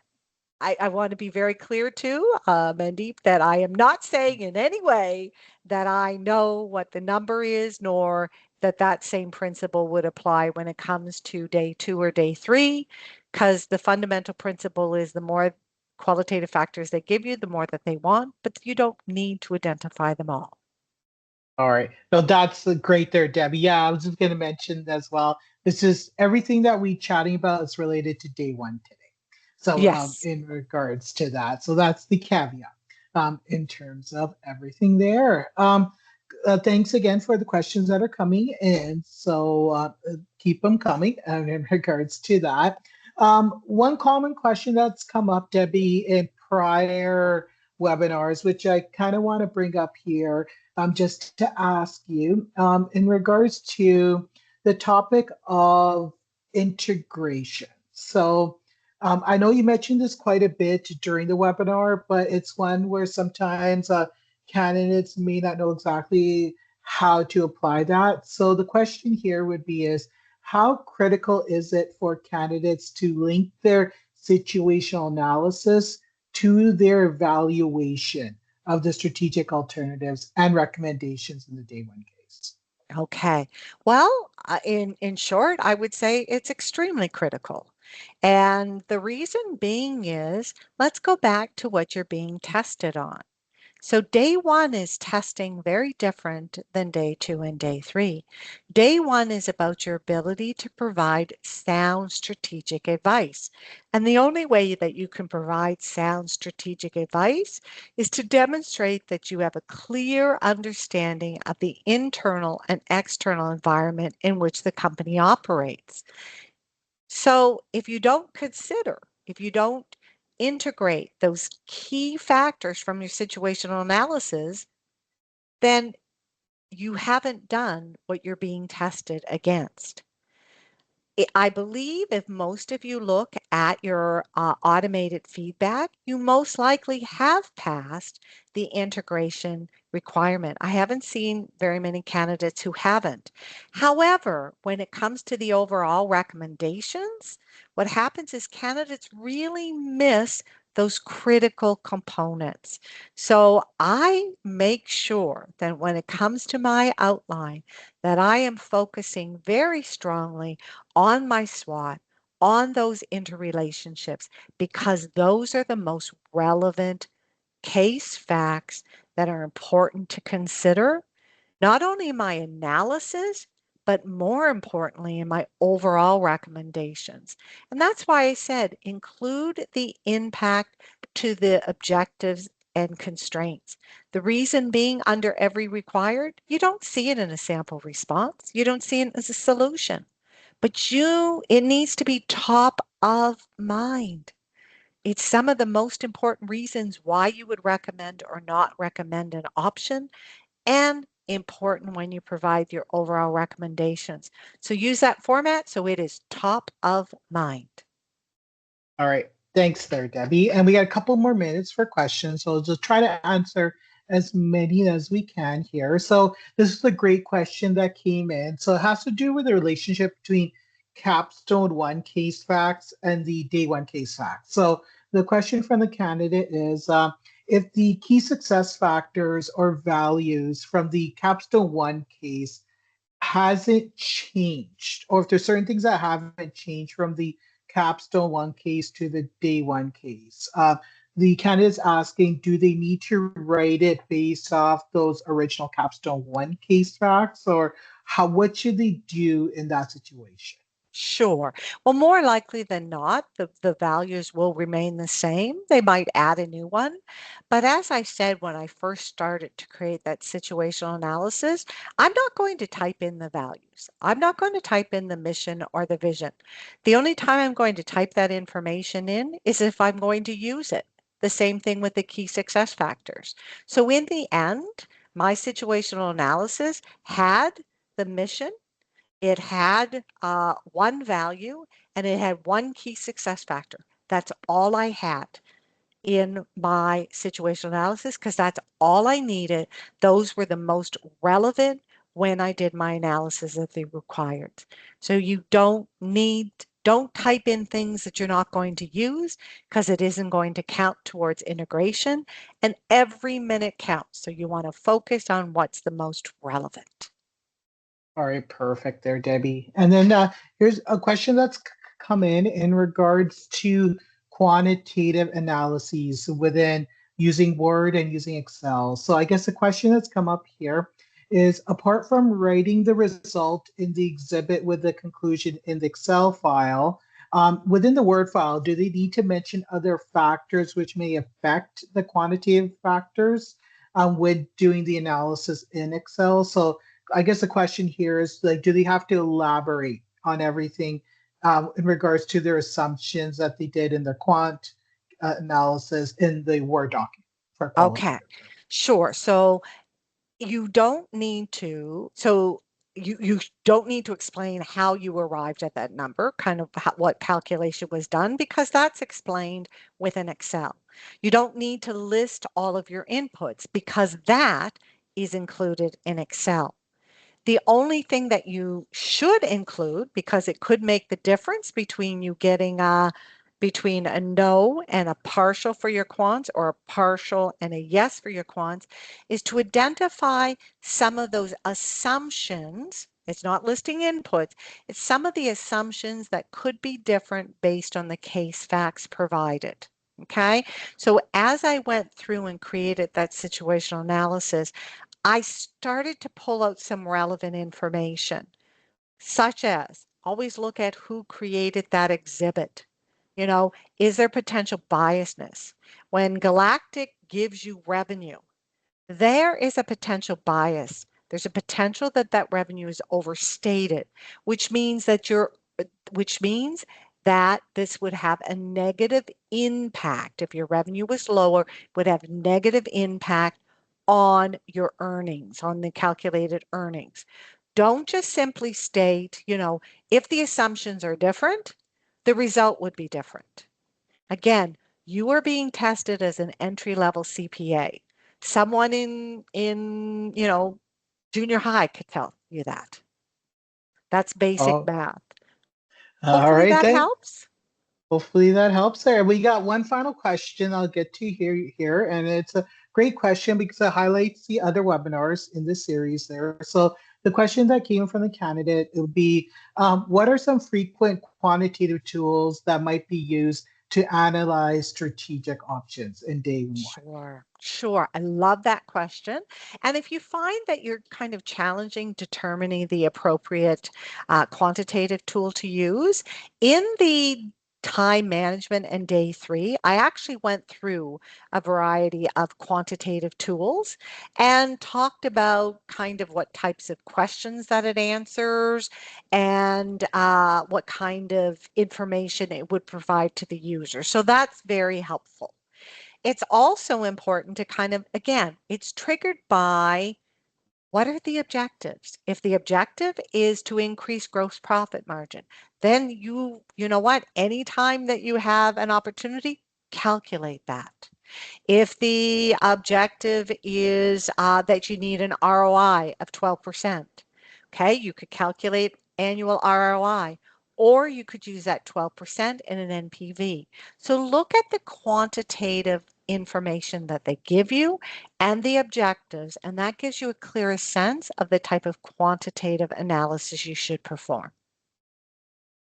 But I want to be very clear too, Mandeep, that I am not saying in any way that I know what the number is, nor that that same principle would apply when it comes to day 2 or day 3, because the fundamental principle is the more qualitative factors they give you, the more that they want, but you don't need to identify them all. All right. No, that's great there, Debbie. Yeah, I was just going to mention as well. This is everything that we chatting about is related to day one today. So, Yes. in regards to that, so that's the caveat in terms of everything there. Thanks again for the questions that are coming in. So, keep them coming in regards to that. One common question that's come up, Debbie, in prior webinars, which I kind of want to bring up here just to ask you in regards to the topic of integration. So I know you mentioned this quite a bit during the webinar, but it's one where sometimes candidates may not know exactly how to apply that. So the question here would be is how critical is it for candidates to link their situational analysis to their evaluation of the strategic alternatives and recommendations in the day one case? Okay. Well, in short, I would say it's extremely critical. And the reason being is, let's go back to what you're being tested on. So day 1 is testing very different than day 2 and day 3. Day 1 is about your ability to provide sound strategic advice. And the only way that you can provide sound strategic advice is to demonstrate that you have a clear understanding of the internal and external environment in which the company operates. So if you don't integrate those key factors from your situational analysis, then you haven't done what you're being tested against. I believe if most of you look at your automated feedback, you most likely have passed the integration requirement. I haven't seen very many candidates who haven't. However, when it comes to the overall recommendations, what happens is candidates really miss those critical components. So I make sure that when it comes to my outline, that I am focusing very strongly on my SWOT, on those interrelationships, because those are the most relevant case facts that are important to consider, not only in my analysis, but more importantly, in my overall recommendations. And that's why I said include the impact to the objectives and constraints. The reason being, under every required, you don't see it in a sample response. You don't see it as a solution, but it needs to be top of mind. It's some of the most important reasons why you would recommend or not recommend an option, and important when you provide your overall recommendations. So use that format so it is top of mind. All right. Thanks there, Debbie. And we got a couple more minutes for questions. So we'll just try to answer as many as we can here. So this is a great question that came in. So it has to do with the relationship between Capstone 1 case facts and the day one case facts. So the question from the candidate is if the key success factors or values from the Capstone 1 case hasn't changed, or if there's certain things that haven't changed from the capstone one case to the day one case. The candidate's asking, do they need to write it based off those original capstone one case facts, or what should they do in that situation? Sure. Well, more likely than not, the values will remain the same. They might add a new one. But as I said when I first started to create that situational analysis, I'm not going to type in the values. I'm not going to type in the mission or the vision. The only time I'm going to type that information in is if I'm going to use it. The same thing with the key success factors. So in the end, my situational analysis had the mission, it had one value, and it had one key success factor. That's all I had in my situational analysis because that's all I needed. Those were the most relevant when I did my analysis of the required. So you don't type in things that you're not going to use because it isn't going to count towards integration. And every minute counts. So you want to focus on what's the most relevant. All right, perfect there, Debbie. And then here's a question that's come in regards to quantitative analyses within using Word and using Excel. So I guess the question that's come up here is, apart from writing the result in the exhibit with the conclusion in the Excel file, within the Word file, do they need to mention other factors which may affect the quantitative factors when doing the analysis in Excel? So I guess the question here is like, do they have to elaborate on everything in regards to their assumptions that they did in their quant analysis in the Word document for Okay, qualitative purposes? sure. You don't need to, so you don't need to explain how you arrived at that number, kind of what calculation was done, because that's explained within Excel. You don't need to list all of your inputs because that is included in Excel. The only thing that you should include, because it could make the difference between you getting between a no and a partial for your quants or a partial and a yes for your quants, is to identify some of those assumptions. It's not listing inputs, it's some of the assumptions that could be different based on the case facts provided. Okay, so as I went through and created that situational analysis, I started to pull out some relevant information, such as always look at who created that exhibit. You know, is there potential biasness? When Galactic gives you revenue, there is a potential bias. There's a potential that that revenue is overstated, which means that which means that this would have a negative impact. If your revenue was lower, would have negative impact on your earnings, on the calculated earnings. Don't just simply state, if the assumptions are different, the result would be different. Again, you are being tested as an entry-level CPA. Someone in junior high could tell you that. That's basic Oh, math. all Hopefully right that then. helps. Hopefully that helps there. We got one final question I'll get to here, and it's a great question because it highlights the other webinars in this series there. So the question that came from the candidate, it would be, what are some frequent quantitative tools that might be used to analyze strategic options in day one? Sure, sure. I love that question. And if you find that you're kind of challenging determining the appropriate quantitative tool to use, in the time management and day three, I actually went through a variety of quantitative tools and talked about kind of what types of questions that it answers and what kind of information it would provide to the user. So that's very helpful. It's also important to kind of, again, it's triggered by what are the objectives? If the objective is to increase gross profit margin, then you know what? Anytime that you have an opportunity, calculate that. If the objective is that you need an ROI of 12%, okay, you could calculate annual ROI, or you could use that 12% in an NPV. So look at the quantitative information that they give you and the objectives, and that gives you a clearer sense of the type of quantitative analysis you should perform.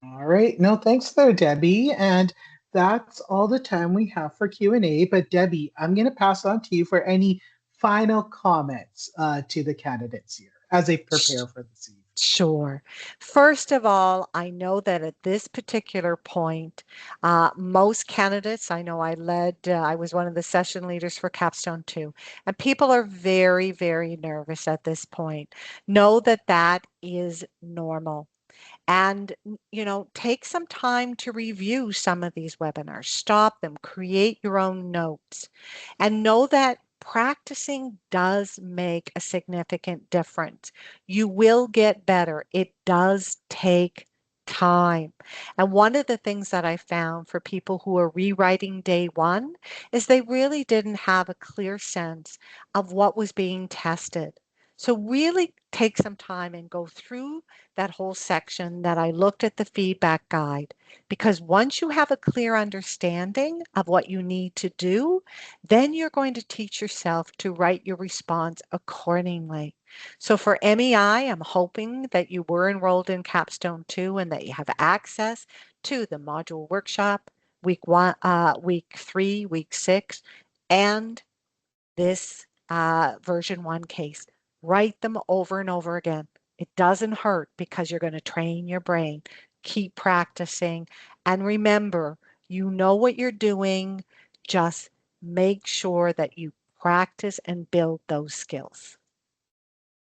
All right. No, thanks there, Debbie. And that's all the time we have for Q&A. But Debbie, I'm going to pass on to you for any final comments to the candidates here as they prepare for the season. Sure. First of all, I know that at this particular point, most candidates, I know I was one of the session leaders for Capstone too, and people are very, very nervous at this point. Know that that is normal. And, take some time to review some of these webinars. Stop them, create your own notes, and know that practicing does make a significant difference. You will get better. It does take time. And one of the things that I found for people who are rewriting day one is they really didn't have a clear sense of what was being tested. So really take some time and go through that whole section that I looked at the feedback guide, because once you have a clear understanding of what you need to do, then you're going to teach yourself to write your response accordingly. So for MEI, I'm hoping that you were enrolled in Capstone 2 and that you have access to the module workshop week 1, week 3, week 6, and this version 1 case. Write them over and over again. It doesn't hurt because you're going to train your brain. Keep practicing. And remember, you know what you're doing. Just make sure that you practice and build those skills.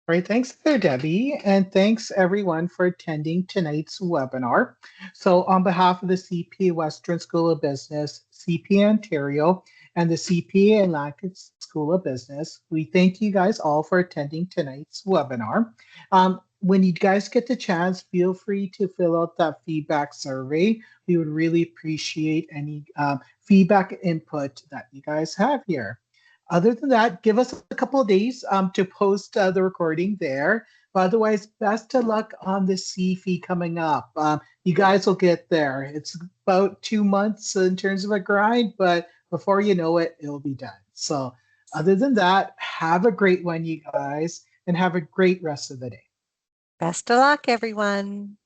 All right, thanks there, Debbie, and thanks everyone for attending tonight's webinar. So, on behalf of the CPA Western School of Business, CPA Ontario, and the CPA Atlantic School of Business, we thank you guys all for attending tonight's webinar. When you guys get the chance, feel free to fill out that feedback survey. We would really appreciate any feedback input that you guys have here. Other than that, give us a couple of days to post the recording there. But otherwise, best of luck on the CFE coming up. You guys will get there. It's about 2 months in terms of a grind, but before you know it, it'll be done. So, other than that, have a great one, you guys, and have a great rest of the day. Best of luck, everyone.